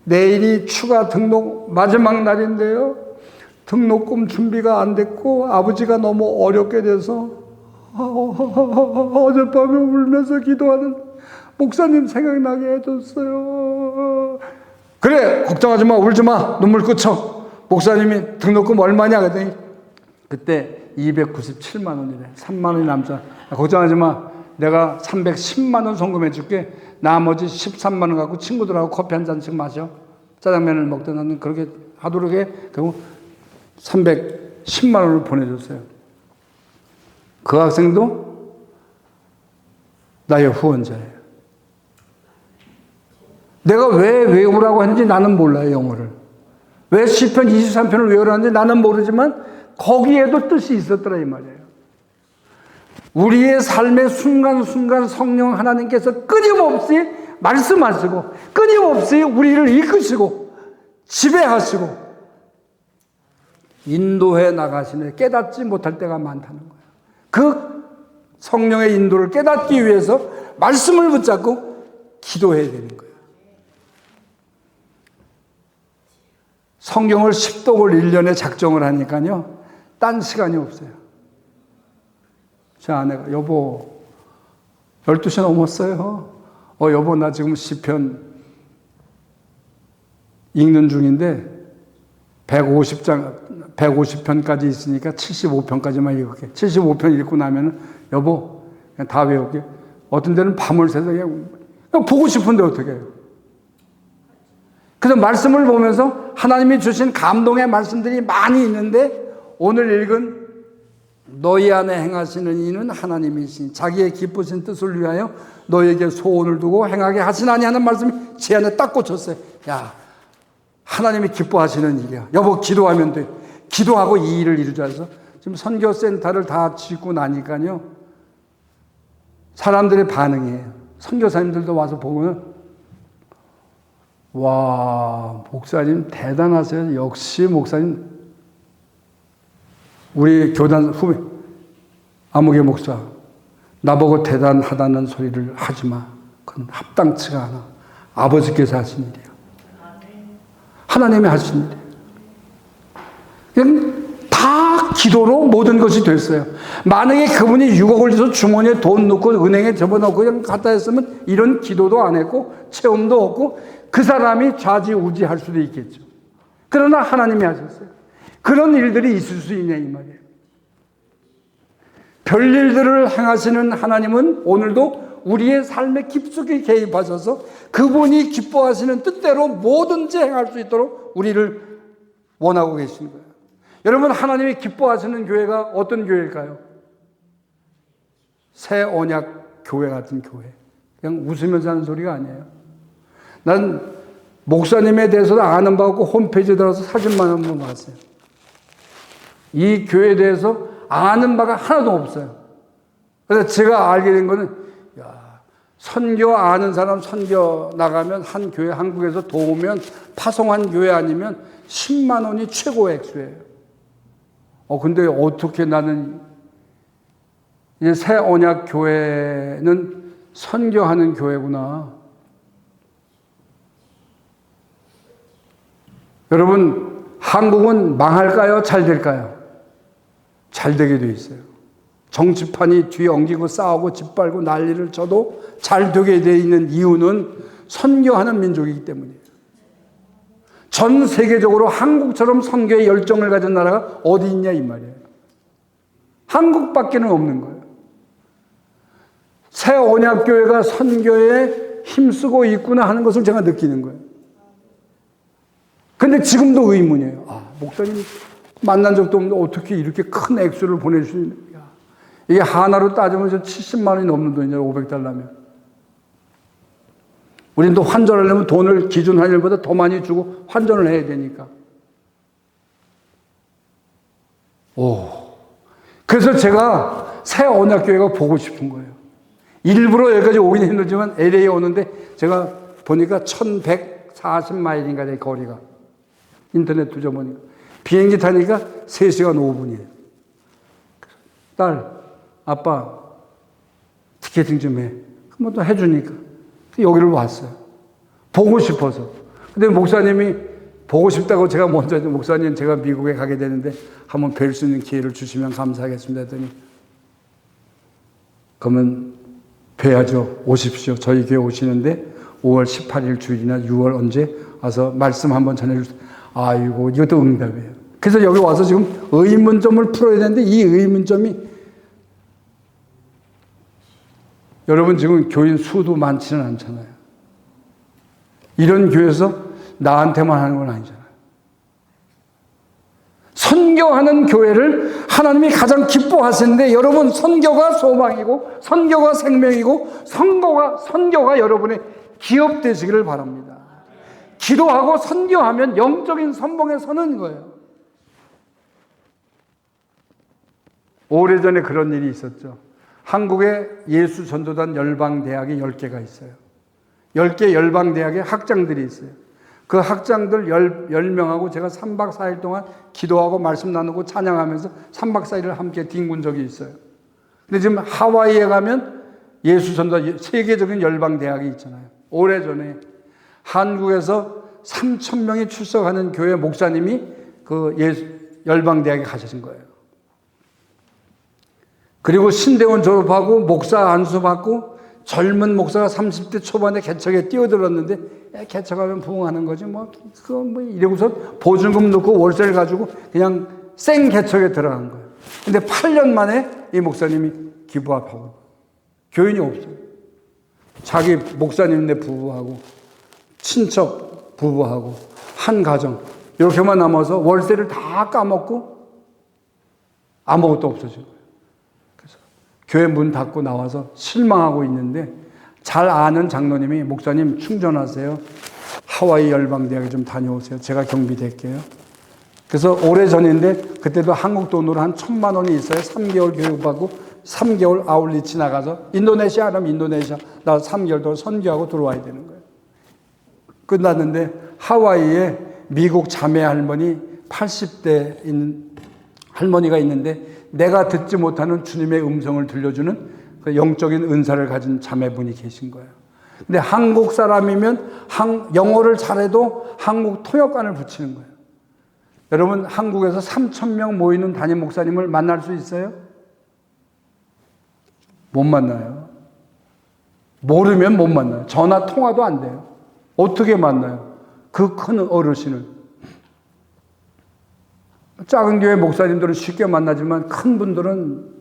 내일이 추가 등록 마지막 날인데요. 등록금 준비가 안 됐고 아버지가 너무 어렵게 돼서 어젯밤에 울면서 기도하는 목사님 생각나게 해줬어요. 그래, 걱정하지 마, 울지 마, 눈물 끄쳐. 목사님이 등록금 얼마냐 그랬더니 그때 297만 원이래. 3만 원이 남자. 걱정하지 마. 내가 310만 원 송금해 줄게. 나머지 13만 원 갖고 친구들하고 커피 한 잔씩 마셔. 짜장면을 먹던 나는 그렇게 하도록 해. 결국 310만 원을 보내줬어요. 그 학생도 나의 후원자예요. 내가 왜 외우라고 했는지 나는 몰라요, 영어를. 왜 시편 23편을 외우라는지 나는 모르지만 거기에도 뜻이 있었더라 이 말이에요. 우리의 삶의 순간순간 성령 하나님께서 끊임없이 말씀하시고 끊임없이 우리를 이끄시고 지배하시고 인도해 나가시네. 깨닫지 못할 때가 많다는 거예요. 그 성령의 인도를 깨닫기 위해서 말씀을 붙잡고 기도해야 되는 거예요. 성경을 10독을 1년에 작정을 하니까요. 딴 시간이 없어요. 제 아내가 여보 12시 넘었어요. 여보 나 지금 시편 읽는 중인데 150편까지 있으니까 75편까지만 읽을게. 75편 읽고 나면 여보 그냥 다 외울게. 어떤 데는 밤을 새서 그냥 보고 싶은데 어떻게 해요. 그래서 말씀을 보면서 하나님이 주신 감동의 말씀들이 많이 있는데 오늘 읽은 너희 안에 행하시는 이는 하나님이시니 자기의 기쁘신 뜻을 위하여 너에게 소원을 두고 행하게 하시나니 하는 말씀이 제 안에 딱 꽂혔어요. 야, 하나님이 기뻐하시는 일이야. 여보 기도하면 돼. 기도하고 이 일을 이루자 해서 지금 선교센터를 다 짓고 나니까요. 사람들의 반응이에요. 선교사님들도 와서 보면 와, 목사님 대단하세요. 역시 목사님. 우리 교단 후배 아무개 목사 나보고 대단하다는 소리를 하지 마. 그건 합당치가 않아. 아버지께서 하신 일이야. 하나님이 하신 일이야. 그냥 다 기도로 모든 것이 됐어요. 만약에 그분이 6억을 줘서 주머니에 돈 넣고 은행에 접어넣고 그냥 갖다 했으면 이런 기도도 안 했고 체험도 없고 그 사람이 좌지우지할 수도 있겠죠. 그러나 하나님이 하셨어요. 그런 일들이 있을 수 있냐 이 말이에요. 별일들을 행하시는 하나님은 오늘도 우리의 삶에 깊숙이 개입하셔서 그분이 기뻐하시는 뜻대로 뭐든지 행할 수 있도록 우리를 원하고 계신 거예요. 여러분 하나님이 기뻐하시는 교회가 어떤 교회일까요? 새 언약 교회 같은 교회. 그냥 웃으면서 하는 소리가 아니에요. 난 목사님에 대해서도 아는 바 없고 홈페이지에 들어가서 사진만 한번 봤어요. 이 교회에 대해서 아는 바가 하나도 없어요. 그래서 제가 알게 된 거는 야, 선교 아는 사람 선교 나가면 한 교회 한국에서 도우면 파송한 교회 아니면 10만 원이 최고 액수예요. 근데 어떻게 나는 이제 새 언약 교회는 선교하는 교회구나. 여러분 한국은 망할까요? 잘 될까요? 잘 되게 돼 있어요. 정치판이 뒤에 엉기고 싸우고 짓밟고 난리를 쳐도 잘 되게 돼 있는 이유는 선교하는 민족이기 때문이에요. 전 세계적으로 한국처럼 선교에 열정을 가진 나라가 어디 있냐 이 말이에요. 한국밖에는 없는 거예요. 새 언약교회가 선교에 힘쓰고 있구나 하는 것을 제가 느끼는 거예요. 근데 지금도 의문이에요. 목사님 만난 적도 없는데 어떻게 이렇게 큰 액수를 보내주시느냐. 이게 하나로 따지면 70만 원이 넘는 돈이잖아요. 500달러면. 우리는 또 환전하려면 돈을 기준 환율보다 더 많이 주고 환전을 해야 되니까. 그래서 제가 새 언약교회가 보고 싶은 거예요. 일부러 여기까지 오긴 힘들지만 LA에 오는데 제가 보니까 1140마일인가 돼 거리가. 인터넷 뒤져보니까. 비행기 타니까 3시간 5분이에요. 딸, 아빠, 티켓팅 좀 해. 그럼 또 해주니까. 여기를 왔어요. 보고 싶어서. 근데 목사님이 보고 싶다고 제가 먼저, 목사님 제가 미국에 가게 되는데 한번 뵐 수 있는 기회를 주시면 감사하겠습니다 했더니, 그러면 뵈야죠. 오십시오. 저희 교회 오시는데 5월 18일 주일이나 6월 언제 와서 말씀 한번 전해주세요. 아이고, 이것도 응답이에요. 그래서 여기 와서 지금 의문점을 풀어야 되는데 이 의문점이 여러분 지금 교인 수도 많지는 않잖아요. 이런 교회에서 나한테만 하는 건 아니잖아요. 선교하는 교회를 하나님이 가장 기뻐하시는데 여러분 선교가 소망이고 선교가 생명이고 선교가 여러분의 기업 되시기를 바랍니다. 기도하고 선교하면 영적인 선봉에 서는 거예요. 오래전에 그런 일이 있었죠. 한국에 예수 전도단 열방대학이 10개가 있어요. 10개 열방대학에 학장들이 있어요. 그 학장들 10명하고 제가 3박 4일 동안 기도하고 말씀 나누고 찬양하면서 3박 4일을 함께 뒹군 적이 있어요. 근데 지금 하와이에 가면 예수 전도단 세계적인 열방대학이 있잖아요. 오래전에 한국에서 3,000명이 출석하는 교회 목사님이 그 열방대학에 가신 거예요. 그리고 신대원 졸업하고 목사 안수 받고 젊은 목사가 30대 초반에 개척에 뛰어들었는데 개척하면 부흥하는 거지 그거 이러고서 보증금 넣고 월세를 가지고 그냥 생 개척에 들어간 거예요. 근데 8년 만에 이 목사님이 기부합하고 교인이 없어요. 자기 목사님네 부부하고 친척 부부하고 한 가정 이렇게만 남아서 월세를 다 까먹고 아무것도 없어지고 교회 문 닫고 나와서 실망하고 있는데 잘 아는 장로님이 목사님 충전하세요. 하와이 열방대학에 좀 다녀오세요. 제가 경비될게요. 그래서 오래전인데 그때도 한국 돈으로 한 1,000만 원이 있어요. 3개월 교육받고 3개월 아울리치 나가서 인도네시아 하면 인도네시아 나 3개월 동안 선교하고 들어와야 되는 거예요. 끝났는데 하와이에 미국 자매 할머니 80대 할머니가 있는데 내가 듣지 못하는 주님의 음성을 들려주는 그 영적인 은사를 가진 자매분이 계신 거예요. 근데 한국 사람이면 영어를 잘해도 한국 통역관을 붙이는 거예요. 여러분 한국에서 3,000명 모이는 담임 목사님을 만날 수 있어요? 못 만나요. 모르면 못 만나요. 전화 통화도 안 돼요. 어떻게 만나요? 그 큰 어르신을. 작은 교회 목사님들은 쉽게 만나지만 큰 분들은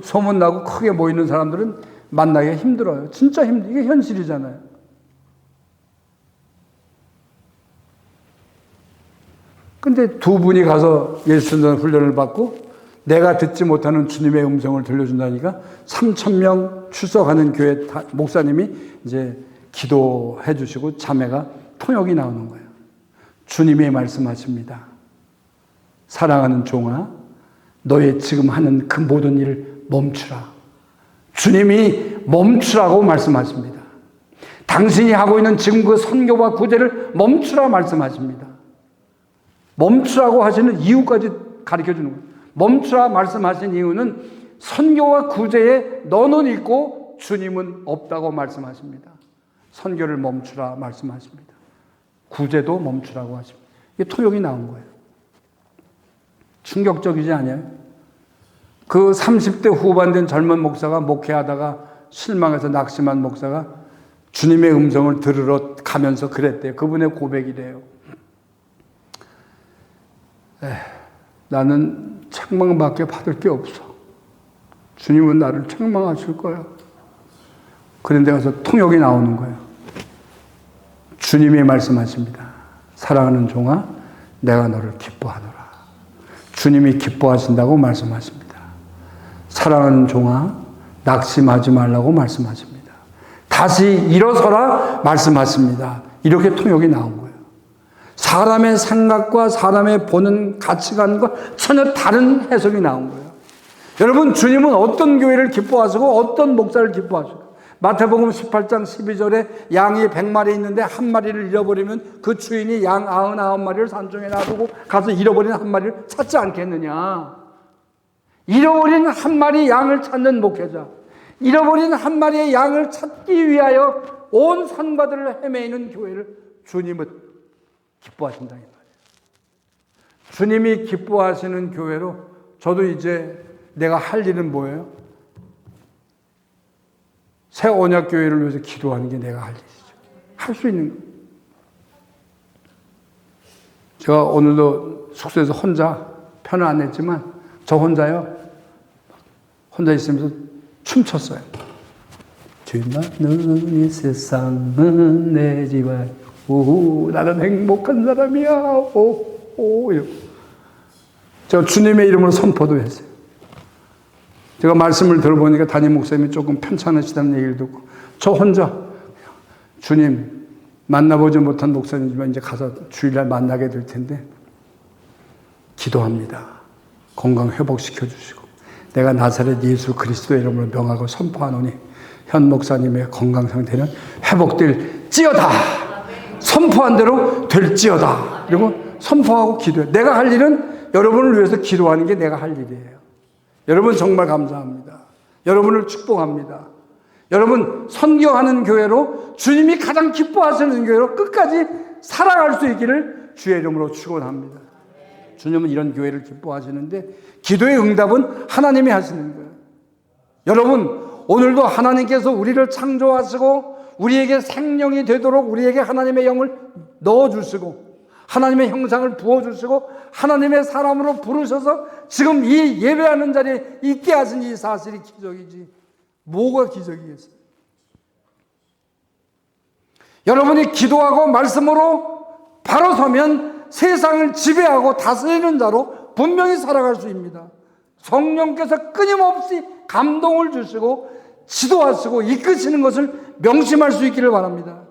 소문나고 크게 모이는 사람들은 만나기가 힘들어요. 진짜 이게 현실이잖아요. 근데 두 분이 가서 예수님 훈련을 받고 내가 듣지 못하는 주님의 음성을 들려준다니까 3,000명 출석하는 교회 목사님이 이제 기도해 주시고 자매가 통역이 나오는 거예요. 주님이 말씀하십니다. 사랑하는 종아, 너의 지금 하는 그 모든 일을 멈추라. 주님이 멈추라고 말씀하십니다. 당신이 하고 있는 지금 그 선교와 구제를 멈추라 말씀하십니다. 멈추라고 하시는 이유까지 가르쳐 주는 거예요. 멈추라 말씀하신 이유는 선교와 구제에 너는 있고 주님은 없다고 말씀하십니다. 선교를 멈추라 말씀하십니다. 구제도 멈추라고 하십니다. 이게 통역이 나온 거예요. 충격적이지 않아요? 그 30대 후반 된 젊은 목사가 목회하다가 실망해서 낙심한 목사가 주님의 음성을 들으러 가면서 그랬대요. 그분의 고백이래요. 나는 책망밖에 받을 게 없어. 주님은 나를 책망하실 거야. 그런데 가서 통역이 나오는 거예요. 주님이 말씀하십니다. 사랑하는 종아, 내가 너를 기뻐하노라. 주님이 기뻐하신다고 말씀하십니다. 사랑하는 종아, 낙심하지 말라고 말씀하십니다. 다시 일어서라 말씀하십니다. 이렇게 통역이 나온 거예요. 사람의 생각과 사람의 보는 가치관과 전혀 다른 해석이 나온 거예요. 여러분, 주님은 어떤 교회를 기뻐하시고 어떤 목사를 기뻐하시고, 마태복음 18장 12절에 양이 100마리 있는데 한 마리를 잃어버리면 그 주인이 양 99마리를 산중에 놔두고 가서 잃어버린 한 마리를 찾지 않겠느냐. 잃어버린 한 마리 양을 찾는 목회자, 잃어버린 한 마리의 양을 찾기 위하여 온 산과들을 헤매이는 교회를 주님은 기뻐하신다 이 말이에요. 주님이 기뻐하시는 교회로 저도 이제 내가 할 일은 뭐예요? 새 언약 교회를 위해서 기도하는 게 내가 할 일이죠. 할 수 있는 거예요. 제가 오늘도 숙소에서 혼자 편을 안 냈지만 저 혼자요. 혼자 있으면서 춤췄어요. 주만은 이 세상은 내 집안이야. 오, 나는 행복한 사람이야. 오, 이러고. 제가 주님의 이름으로 선포도 했어요. 제가 말씀을 들어보니까 담임 목사님이 조금 편찮으시다는 얘기를 듣고 저 혼자 주님 만나보지 못한 목사님이지만 이제 가서 주일날 만나게 될 텐데 기도합니다. 건강 회복시켜 주시고 내가 나사렛 예수 그리스도의 이름으로 명하고 선포하노니 현 목사님의 건강 상태는 회복될지어다. 선포한 대로 될지어다. 그리고 선포하고 기도해. 내가 할 일은 여러분을 위해서 기도하는 게 내가 할 일이에요. 여러분 정말 감사합니다. 여러분을 축복합니다. 여러분 선교하는 교회로 주님이 가장 기뻐하시는 교회로 끝까지 살아갈 수 있기를 주의 이름으로 축원합니다. 주님은 이런 교회를 기뻐하시는데 기도의 응답은 하나님이 하시는 거예요. 여러분 오늘도 하나님께서 우리를 창조하시고 우리에게 생명이 되도록 우리에게 하나님의 영을 넣어주시고 하나님의 형상을 부어주시고 하나님의 사람으로 부르셔서 지금 이 예배하는 자리에 있게 하신 이 사실이 기적이지 뭐가 기적이겠어요? 여러분이 기도하고 말씀으로 바로 서면 세상을 지배하고 다스리는 자로 분명히 살아갈 수 있습니다. 성령께서 끊임없이 감동을 주시고 지도하시고 이끄시는 것을 명심할 수 있기를 바랍니다.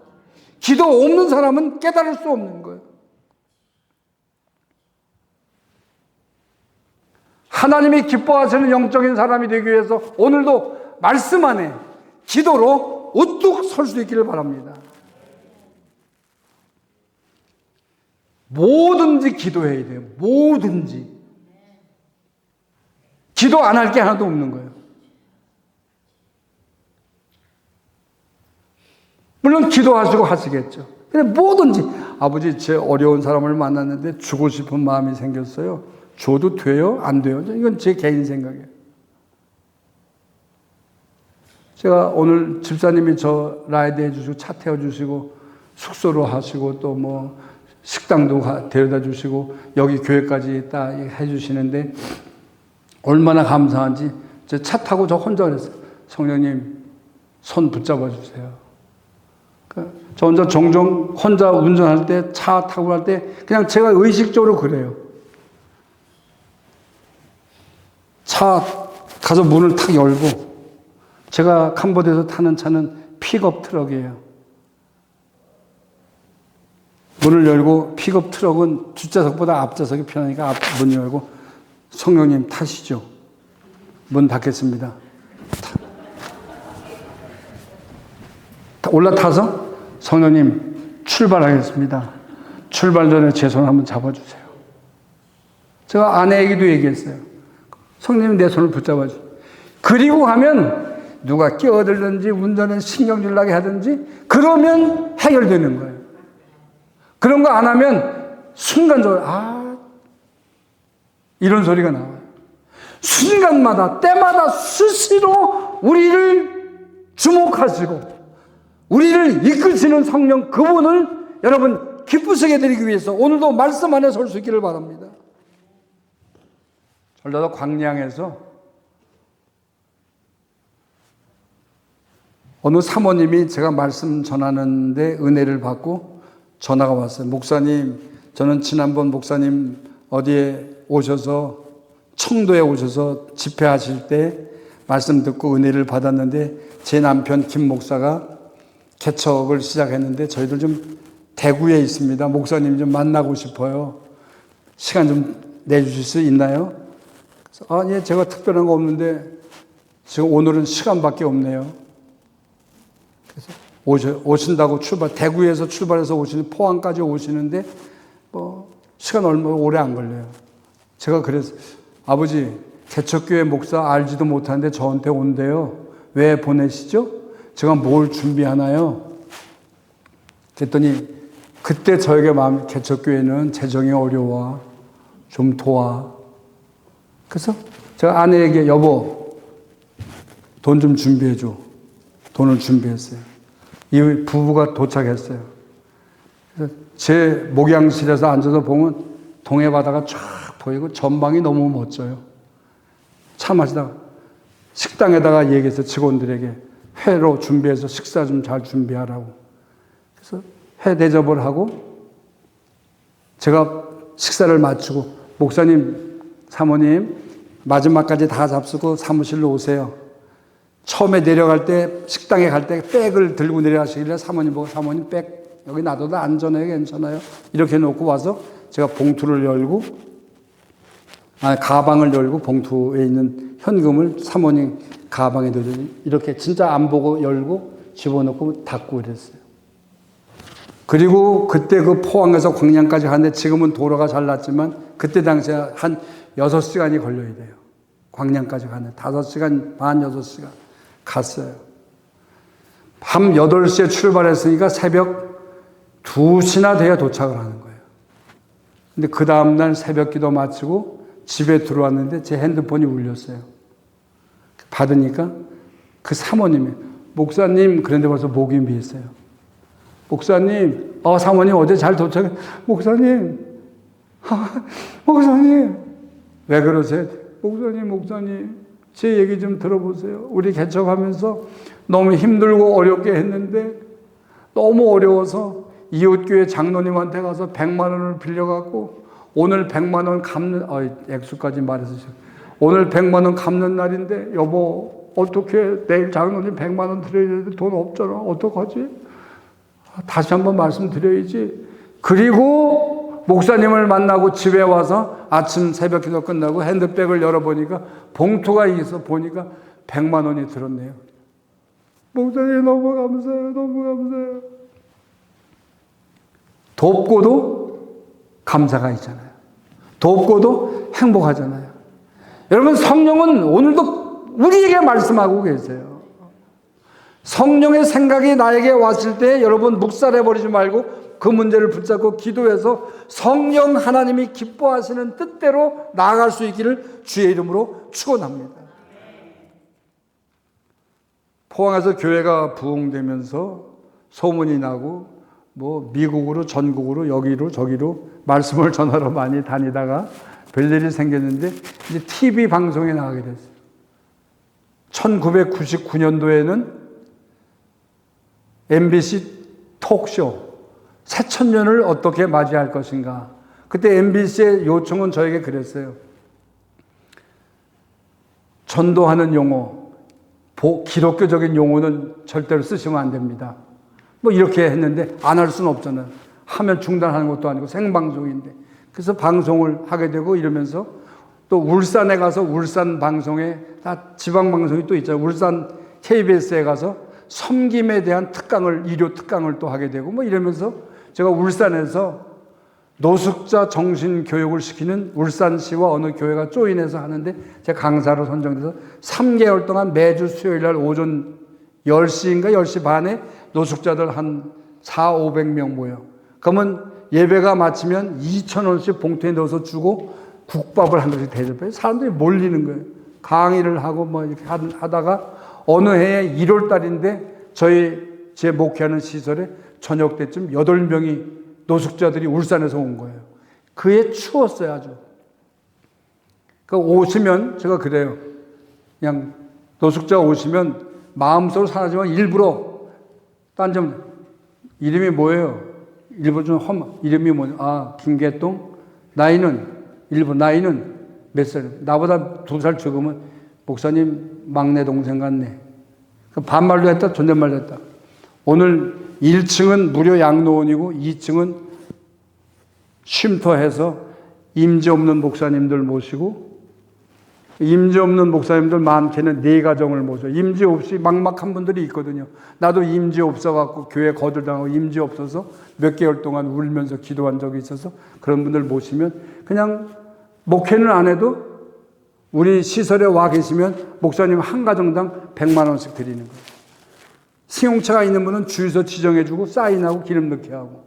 기도 없는 사람은 깨달을 수 없는 거예요. 하나님이 기뻐하시는 영적인 사람이 되기 위해서 오늘도 말씀 안에 기도로 우뚝 설 수 있기를 바랍니다. 뭐든지 기도해야 돼요. 뭐든지. 기도 안 할 게 하나도 없는 거예요. 물론 기도하시고 하시겠죠. 근데 뭐든지 아버지 제 어려운 사람을 만났는데 주고 싶은 마음이 생겼어요. 줘도 돼요? 안 돼요? 이건 제 개인 생각이에요. 제가 오늘 집사님이 저 라이드 해주시고 차 태워주시고 숙소로 하시고 또 뭐 식당도 데려다 주시고 여기 교회까지 딱 해주시는데 얼마나 감사한지 제 차 타고 저 혼자 그랬어요. 성령님 손 붙잡아 주세요. 저 혼자 종종 혼자 운전할 때 차 타고 갈 때 그냥 제가 의식적으로 그래요. 차 가서 문을 탁 열고 제가 캄보디아에서 타는 차는 픽업 트럭이에요. 문을 열고 픽업 트럭은 뒷좌석보다 앞좌석이 편하니까 앞 문 열고 성령님 타시죠. 문 닫겠습니다. 올라타서 성령님 출발하겠습니다. 출발 전에 제 손 한번 잡아주세요. 제가 아내에게도 얘기했어요. 성령님 내 손을 붙잡아주세요. 그리고 가면 누가 끼어들든지 운전에 신경질 나게 하든지 그러면 해결되는 거예요. 그런 거 안 하면 순간적으로 이런 소리가 나와요. 순간마다 때마다 수시로 우리를 주목하시고 우리를 이끄시는 성령 그분을 여러분 기쁘시게 해드리기 위해서 오늘도 말씀 안에 설 수 있기를 바랍니다. 전라도 광양에서 어느 사모님이 제가 말씀 전하는데 은혜를 받고 전화가 왔어요. 목사님, 저는 지난번 목사님 어디에 오셔서 청도에 오셔서 집회하실 때 말씀 듣고 은혜를 받았는데 제 남편 김 목사가 개척을 시작했는데 저희들 좀 대구에 있습니다. 목사님 좀 만나고 싶어요. 시간 좀 내주실 수 있나요? 그래서 예, 제가 특별한 거 없는데 지금 오늘은 시간밖에 없네요. 그래서 오신다고 대구에서 출발해서 오시는 포항까지 오시는데 시간 얼마 오래 안 걸려요. 제가 그래서 아버지 개척교회 목사 알지도 못하는데 저한테 온대요. 왜 보내시죠? 제가 뭘 준비하나요? 그랬더니 그때 저에게 개척교회는 재정이 어려워. 좀 도와. 그래서 제가 아내에게 여보 돈 좀 준비해줘. 돈을 준비했어요. 이 부부가 도착했어요. 그래서 제 목양실에서 앉아서 보면 동해바다가 쫙 보이고 전망이 너무 멋져요. 차 마시다가 식당에다가 얘기해서 직원들에게 회로 준비해서 식사 좀 잘 준비하라고. 그래서 회 대접을 하고 제가 식사를 마치고 목사님, 사모님 마지막까지 다 잡수고 사무실로 오세요. 처음에 내려갈 때 식당에 갈 때 백을 들고 내려가시길래 사모님 보고 사모님 백 여기 놔둬도 안전해요? 괜찮아요? 이렇게 놓고 와서 제가 봉투를 열고 가방을 열고 봉투에 있는 현금을 사모님 가방에 넣더니 이렇게 진짜 안 보고 열고 집어넣고 닫고 이랬어요. 그리고 그때 그 포항에서 광양까지 가는데 지금은 도로가 잘 났지만 그때 당시에 한 6시간이 걸려야 돼요. 광양까지 가는데 5시간 반 6시간 갔어요. 밤 8시에 출발했으니까 새벽 2시나 돼야 도착을 하는 거예요. 근데 그 다음날 새벽 기도 마치고 집에 들어왔는데 제 핸드폰이 울렸어요. 받으니까 그 사모님이 목사님 그런데 벌써 목이 미했어요. 목사님, 사모님 어제 잘 도착해. 목사님, 목사님 왜 그러세요? 목사님 제 얘기 좀 들어보세요. 우리 개척하면서 너무 힘들고 어렵게 했는데 너무 어려워서 이웃교회 장로님한테 가서 100만 원을 빌려갖고 오늘 100만 원 갚는 액수까지 말해서 오늘 100만 원 갚는 날인데 여보 어떻게 내일 장로님 100만 원 드려야 되는데 돈 없잖아. 어떡하지? 다시 한번 말씀드려야지. 그리고 목사님을 만나고 집에 와서 아침 새벽 기도 끝나고 핸드백을 열어보니까 봉투가 있어 보니까 100만 원이 들었네요. 목사님 너무 감사해요. 너무 감사해요. 돕고도 감사가 있잖아요. 돕고도 행복하잖아요. 여러분 성령은 오늘도 우리에게 말씀하고 계세요. 성령의 생각이 나에게 왔을 때 여러분 묵살해버리지 말고 그 문제를 붙잡고 기도해서 성령 하나님이 기뻐하시는 뜻대로 나아갈 수 있기를 주의 이름으로 축원합니다. 포항에서 교회가 부흥되면서 소문이 나고 미국으로 전국으로 여기로 저기로 말씀을 전하러 많이 다니다가 별일이 생겼는데 이제 TV 방송에 나가게 됐어요. 1999년도에는 MBC 톡쇼 새천년을 어떻게 맞이할 것인가. 그때 MBC의 요청은 저에게 그랬어요. 전도하는 용어, 기독교적인 용어는 절대로 쓰시면 안 됩니다. 이렇게 했는데 안 할 수는 없잖아요. 하면 중단하는 것도 아니고 생방송인데. 그래서 방송을 하게 되고 이러면서 또 울산에 가서 울산 방송에 다 지방 방송이 또 있잖아요. 울산 KBS에 가서 섬김에 대한 일요 특강을 또 하게 되고 이러면서 제가 울산에서 노숙자 정신 교육을 시키는 울산시와 어느 교회가 조인해서 하는데 제가 강사로 선정돼서 3개월 동안 매주 수요일 날 오전 10시인가 10시 반에 노숙자들 한 400~500명 모여. 그러면 예배가 마치면 2,000원씩 봉투에 넣어서 주고 국밥을 한 그릇 대접해요. 사람들이 몰리는 거예요. 강의를 하고 뭐 이렇게 하다가 어느 해에 1월 달인데 제 목회하는 시설에 저녁 때쯤 8명이 노숙자들이 울산에서 온 거예요. 그해 추웠어요, 아주. 오시면 제가 그래요. 그냥 노숙자 오시면 마음속으로 사라지면 일부러 딴점 이름이 뭐예요? 일부 좀 이름이 뭐냐? 아, 김계동. 나이는 몇 살? 나보다 2살 적으면 목사님 막내 동생 같네. 반말도 했다, 존댓말도 했다. 오늘 1층은 무료 양로원이고 2층은 쉼터해서 임지 없는 목사님들 모시고 임지 없는 목사님들 많게는 4가정을 모셔. 임지 없이 막막한 분들이 있거든요. 나도 임지 없어갖고 교회 거들당하고 임지 없어서 몇 개월 동안 울면서 기도한 적이 있어서 그런 분들 모시면 그냥 목회는 안 해도 우리 시설에 와 계시면 목사님 한 가정당 100만 원씩 드리는 거예요. 승용차가 있는 분은 주유소 지정해주고 사인하고 기름 넣게 하고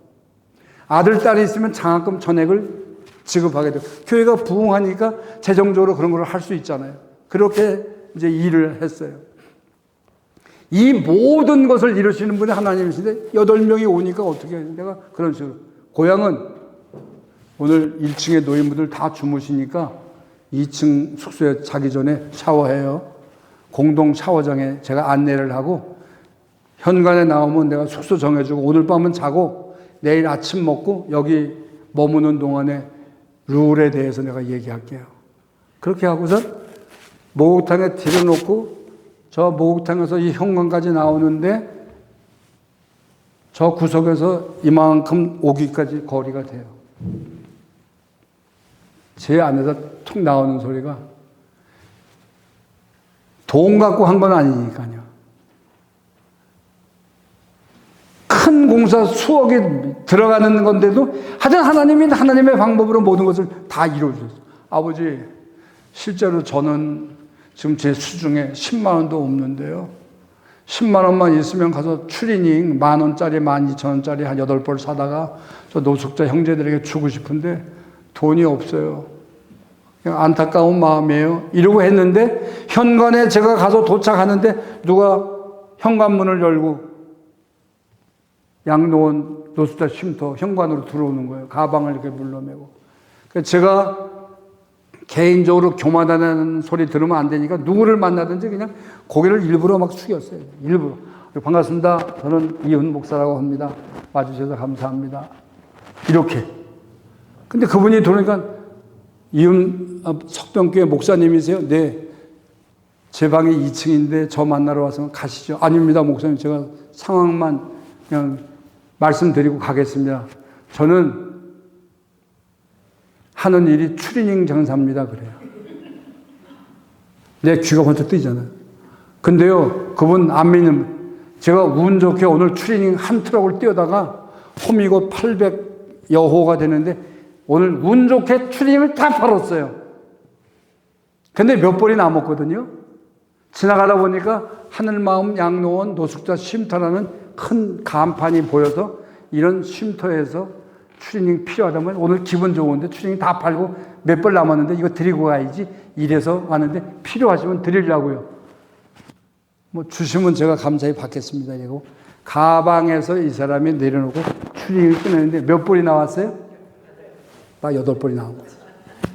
아들, 딸이 있으면 장학금 전액을 지급하게 돼요. 교회가 부흥하니까 재정적으로 그런 걸 할 수 있잖아요. 그렇게 이제 일을 했어요. 이 모든 것을 이루시는 분이 하나님이신데 8명이 오니까 어떻게 해요? 내가 그런 식으로. 고향은 오늘 1층에 노인분들 다 주무시니까 2층 숙소에 자기 전에 샤워해요. 공동 샤워장에 제가 안내를 하고 현관에 나오면 내가 숙소 정해주고 오늘 밤은 자고 내일 아침 먹고 여기 머무는 동안에 룰에 대해서 내가 얘기할게요. 그렇게 하고서 목욕탕에 들여놓고 저 목욕탕에서 이 현관까지 나오는데 저 구석에서 이만큼 오기까지 거리가 돼요. 제 안에서 툭 나오는 소리가 돈 갖고 한 건 아니니까요. 큰 공사 수억이 들어가는 건데도 하여튼 하나님이 하나님의 방법으로 모든 것을 다 이루어주셨어요. 아버지, 실제로 저는 지금 제 수중에 10만 원도 없는데요. 10만 원만 있으면 가서 추리닝 10,000원짜리, 12,000원짜리 한 8벌 사다가 저 노숙자 형제들에게 주고 싶은데 돈이 없어요. 그냥 안타까운 마음이에요. 이러고 했는데 현관에 제가 가서 도착하는데 누가 현관문을 열고 양로원 노숙자 쉼터 현관으로 들어오는 거예요. 가방을 이렇게 물러매고. 제가 개인적으로 교만하다는 소리 들으면 안 되니까 누구를 만나든지 그냥 고개를 일부러 막 숙였어요. 일부러. 반갑습니다. 저는 이훈 목사라고 합니다. 와주셔서 감사합니다. 이렇게. 근데 그분이 들어오니까 이훈 석병교회 목사님이세요? 네. 제 방이 2층인데 저 만나러 와서 가시죠. 아닙니다, 목사님. 제가 상황만 그냥 말씀드리고 가겠습니다. 저는 하는 일이 추리닝 장사입니다. 그래요. 내 귀가 번쩍 뜨이잖아요. 근데요, 그분 안 믿는, 제가 운 좋게 오늘 추리닝 한 트럭을 띄우다가 홈이고 800여호가 되는데 오늘 운 좋게 추리닝을 다 팔았어요. 근데 몇 벌이 남았거든요. 지나가다 보니까 하늘마음 양로원 노숙자 쉼터라는 큰 간판이 보여서 이런 쉼터에서 추리닝 필요하다면 오늘 기분 좋은데 추리닝 다 팔고 몇 벌 남았는데 이거 드리고 가야지 이래서 왔는데 필요하시면 드리려고요. 뭐 주시면 제가 감사히 받겠습니다. 이러고 가방에서 이 사람이 내려놓고 추리닝을 꺼내는데 몇 벌이 나왔어요? 딱 8벌이 나온 거예요.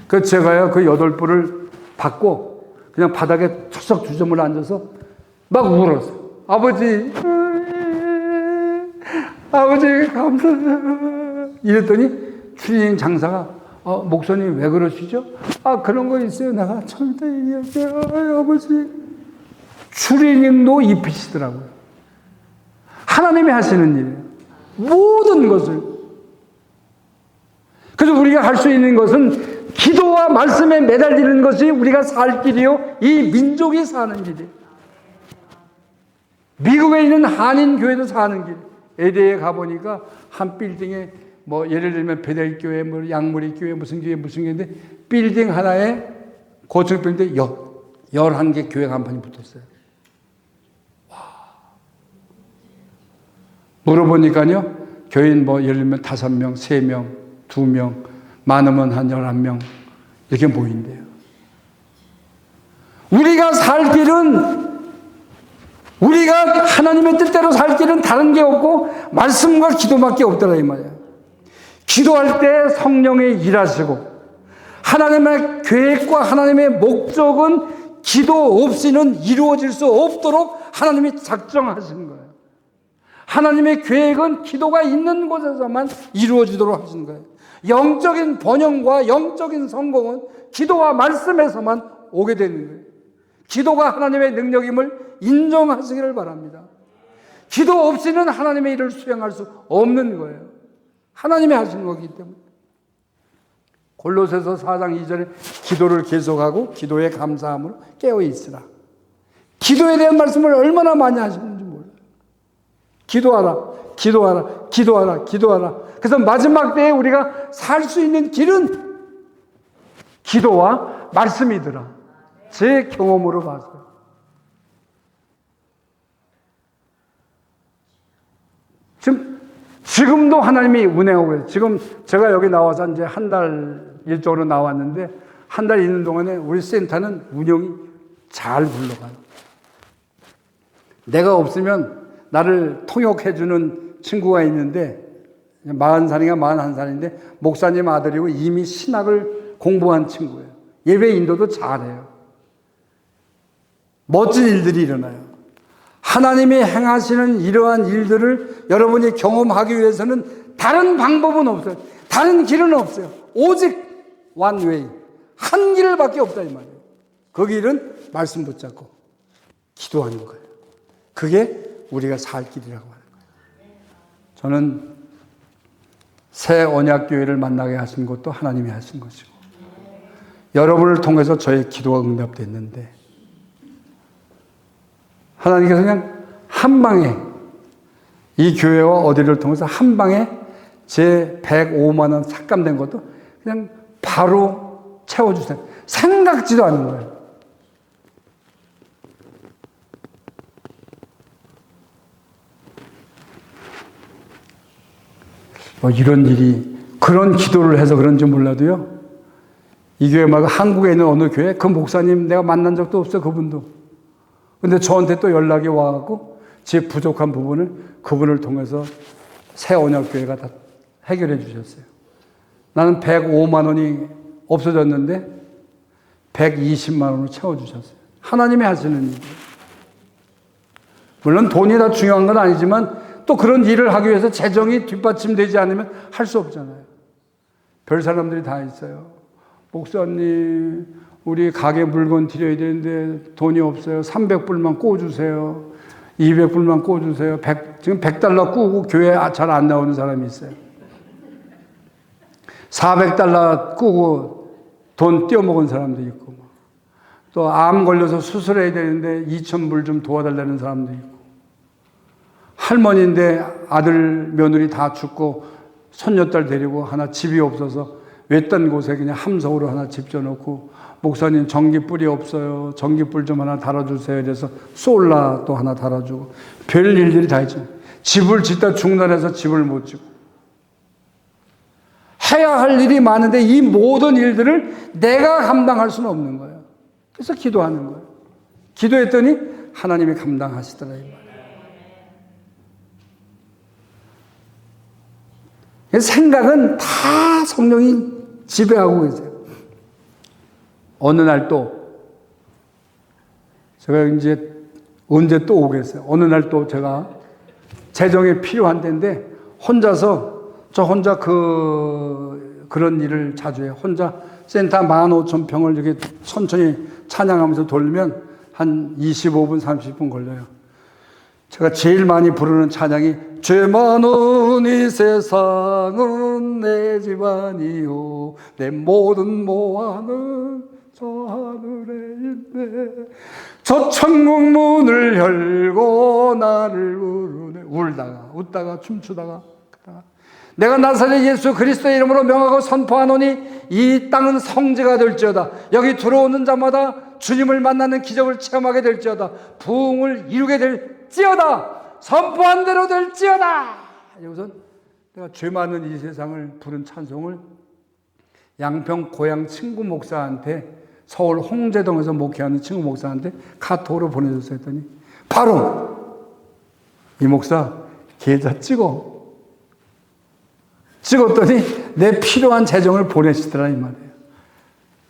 그래서 제가요 그 8벌을 받고 그냥 바닥에 척석 주저물 앉아서 막 울었어요. 아버지 감사해요. 이랬더니 추리닝 장사가 목사님 왜 그러시죠? 그런 거 있어요. 내가 처음부터 얘기할게요. 아버지 추리닝도 입히시더라고요. 하나님이 하시는 일이에요. 모든 것을. 그래서 우리가 할 수 있는 것은 기도와 말씀에 매달리는 것이 우리가 살 길이요 이 민족이 사는 길이에요. 미국에 있는 한인교회도 사는 길. LA에 가보니까 한 빌딩에 뭐 예를 들면 베델교회, 뭐 양무리교회, 무슨 교회인데 빌딩 하나에 고층 빌딩에 11개 교회 간판이 붙었어요. 와. 물어보니까요 교인 뭐 예를 들면 5명, 3명, 2명, 많으면 한 11명 이렇게 모인대요. 우리가 살 길은, 우리가 하나님의 뜻대로 살 길은 다른 게 없고 말씀과 기도밖에 없더라 이 말이야. 기도할 때 성령이 일하시고 하나님의 계획과 하나님의 목적은 기도 없이는 이루어질 수 없도록 하나님이 작정하시는 거예요. 하나님의 계획은 기도가 있는 곳에서만 이루어지도록 하시는 거예요. 영적인 번영과 영적인 성공은 기도와 말씀에서만 오게 되는 거예요. 기도가 하나님의 능력임을 인정하시기를 바랍니다. 기도 없이는 하나님의 일을 수행할 수 없는 거예요. 하나님이 하시는 거기 때문에. 골로새서 4장 2절에 기도를 계속하고 기도에 감사함으로 깨어 있으라. 기도에 대한 말씀을 얼마나 많이 하시는지 몰라요. 기도하라, 기도하라, 기도하라, 기도하라. 그래서 마지막 때에 우리가 살 수 있는 길은 기도와 말씀이더라. 제 경험으로 봐서요. 지금도 하나님이 운행하고 계세요. 지금 제가 여기 나와서 이제 한 달 일적으로 나왔는데 한 달 있는 동안에 우리 센터는 운영이 잘 굴러가요. 내가 없으면 나를 통역해주는 친구가 있는데 40살인가 41살인데 목사님 아들이고 이미 신학을 공부한 친구예요. 예배 인도도 잘해요. 멋진 일들이 일어나요. 하나님이 행하시는 이러한 일들을 여러분이 경험하기 위해서는 다른 방법은 없어요. 다른 길은 없어요. 오직 one way, 한 길밖에 없다 이 말이에요. 그 길은 말씀 붙잡고 기도하는 거예요. 그게 우리가 살 길이라고 하는 거예요. 저는 새 언약교회를 만나게 하신 것도 하나님이 하신 것이고 여러분을 통해서 저의 기도가 응답됐는데 하나님께서 그냥 한 방에 이 교회와 어디를 통해서 한 방에 제 105만 원 삭감된 것도 그냥 바로 채워주세요. 생각지도 않은 거예요. 뭐 이런 일이 그런 기도를 해서 그런지 몰라도요. 이 교회 말고 한국에 있는 어느 교회 그 목사님 내가 만난 적도 없어요. 그분도. 근데 저한테 또 연락이 와갖고 제 부족한 부분을 그분을 통해서 새 언약교회가 다 해결해 주셨어요. 나는 105만 원이 없어졌는데 120만 원으로 채워주셨어요. 하나님이 하시는 일이에요. 물론 돈이 다 중요한 건 아니지만 또 그런 일을 하기 위해서 재정이 뒷받침되지 않으면 할 수 없잖아요. 별 사람들이 다 있어요. 목사님, 우리 가게 물건 드려야 되는데 돈이 없어요. 300불만 꿔주세요. 200불만 꿔주세요. 지금 100달러 꾸고 교회 잘 안 나오는 사람이 있어요. 400달러 꾸고 돈 떼어먹은 사람도 있고, 또 암 걸려서 수술해야 되는데 2,000불 좀 도와달라는 사람도 있고, 할머니인데 아들 며느리 다 죽고 손녀딸 데리고 하나 집이 없어서 외딴 곳에 그냥 함석으로 하나 집 져놓고, 목사님 전기불이 없어요. 전기불 좀 하나 달아주세요. 그래서 솔라 또 하나 달아주고, 별 일들이 다 있죠. 집을 짓다 중단해서 집을 못 짓고, 해야 할 일이 많은데 이 모든 일들을 내가 감당할 수는 없는 거예요. 그래서 기도하는 거예요. 기도했더니 하나님이 감당하시더라 이 말이에요. 생각은 다 성령이 지배하고 계세요. 어느 날 또 제가 이제 언제 또 오겠어요. 어느 날 또 제가 재정이 필요한 때인데 저 혼자 그런 일을 자주 해요. 혼자 센터 15,000평을 이렇게 천천히 찬양하면서 돌면 한 25분, 30분 걸려요. 제가 제일 많이 부르는 찬양이 죄 많은 이 세상은 내 집안이요 내 모든 모아는 저 하늘에 있네 저 천국 문을 열고 나를 부르네. 울다가 웃다가 춤추다가 내가 나사렛 예수 그리스도의 이름으로 명하고 선포하노니 이 땅은 성지가 될지어다. 여기 들어오는 자마다 주님을 만나는 기적을 체험하게 될지어다. 부흥을 이루게 될지어다. 선포한 대로 될지어다. 여기서 내가 죄 많은 이 세상을 부른 찬송을 양평 고향 친구 목사한테 서울 홍제동에서 목회하는 친구 목사한테 카톡으로 보내줬어요. 했더니 바로 이 목사 계좌 찍었더니 내 필요한 재정을 보내시더라 이 말이에요.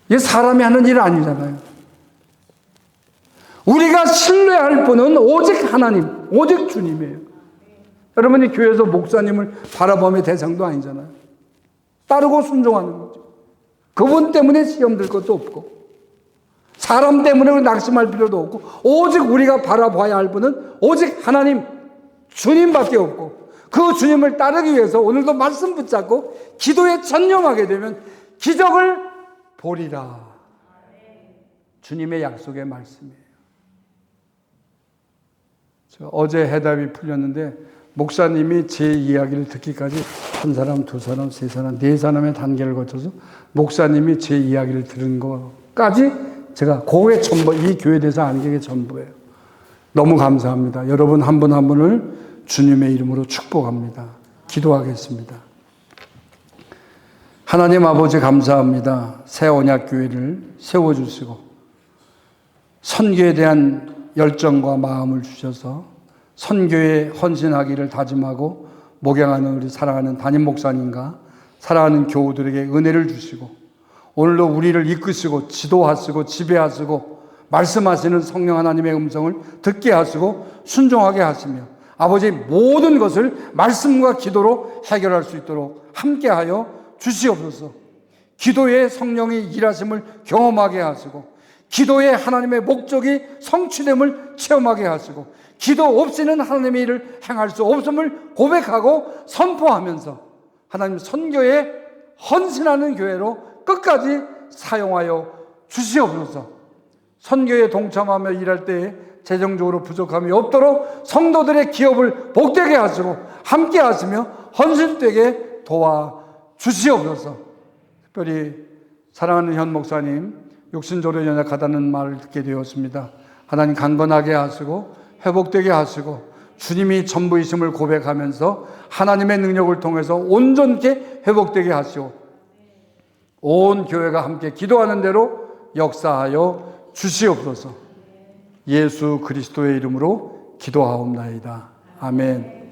이게 사람이 하는 일 아니잖아요. 우리가 신뢰할 분은 오직 하나님, 오직 주님이에요. 여러분이 교회에서 목사님을 바라보면 대상도 아니잖아요. 따르고 순종하는 거죠. 그분 때문에 시험 들 것도 없고 사람 때문에 낙심할 필요도 없고 오직 우리가 바라봐야 할 분은 오직 하나님, 주님밖에 없고 그 주님을 따르기 위해서 오늘도 말씀 붙잡고 기도에 전념하게 되면 기적을 보리라. 주님의 약속의 말씀이에요. 어제 해답이 풀렸는데 목사님이 제 이야기를 듣기까지 한 사람, 두 사람, 세 사람, 네 사람의 단계를 거쳐서 목사님이 제 이야기를 들은 것까지 제가 그게 전부, 이 교회에 대해서 아는 게 전부예요. 너무 감사합니다. 여러분 한 분 한 분을 주님의 이름으로 축복합니다. 기도하겠습니다. 하나님 아버지 감사합니다. 새 언약 교회를 세워주시고 선교에 대한 열정과 마음을 주셔서 선교에 헌신하기를 다짐하고 목양하는 우리 사랑하는 담임 목사님과 사랑하는 교우들에게 은혜를 주시고 오늘도 우리를 이끄시고 지도하시고 지배하시고 말씀하시는 성령 하나님의 음성을 듣게 하시고 순종하게 하시며 아버지 모든 것을 말씀과 기도로 해결할 수 있도록 함께하여 주시옵소서. 기도의 성령이 일하심을 경험하게 하시고 기도의 하나님의 목적이 성취됨을 체험하게 하시고 기도 없이는 하나님의 일을 행할 수 없음을 고백하고 선포하면서 하나님 선교에 헌신하는 교회로 끝까지 사용하여 주시옵소서. 선교에 동참하며 일할 때에 재정적으로 부족함이 없도록 성도들의 기업을 복되게 하시고 함께 하시며 헌신되게 도와 주시옵소서. 특별히 사랑하는 현 목사님 육신적으로 연약하다는 말을 듣게 되었습니다. 하나님 강건하게 하시고 회복되게 하시고 주님이 전부이심을 고백하면서 하나님의 능력을 통해서 온전케 회복되게 하시오. 온 교회가 함께 기도하는 대로 역사하여 주시옵소서. 예수 그리스도의 이름으로 기도하옵나이다. 아멘.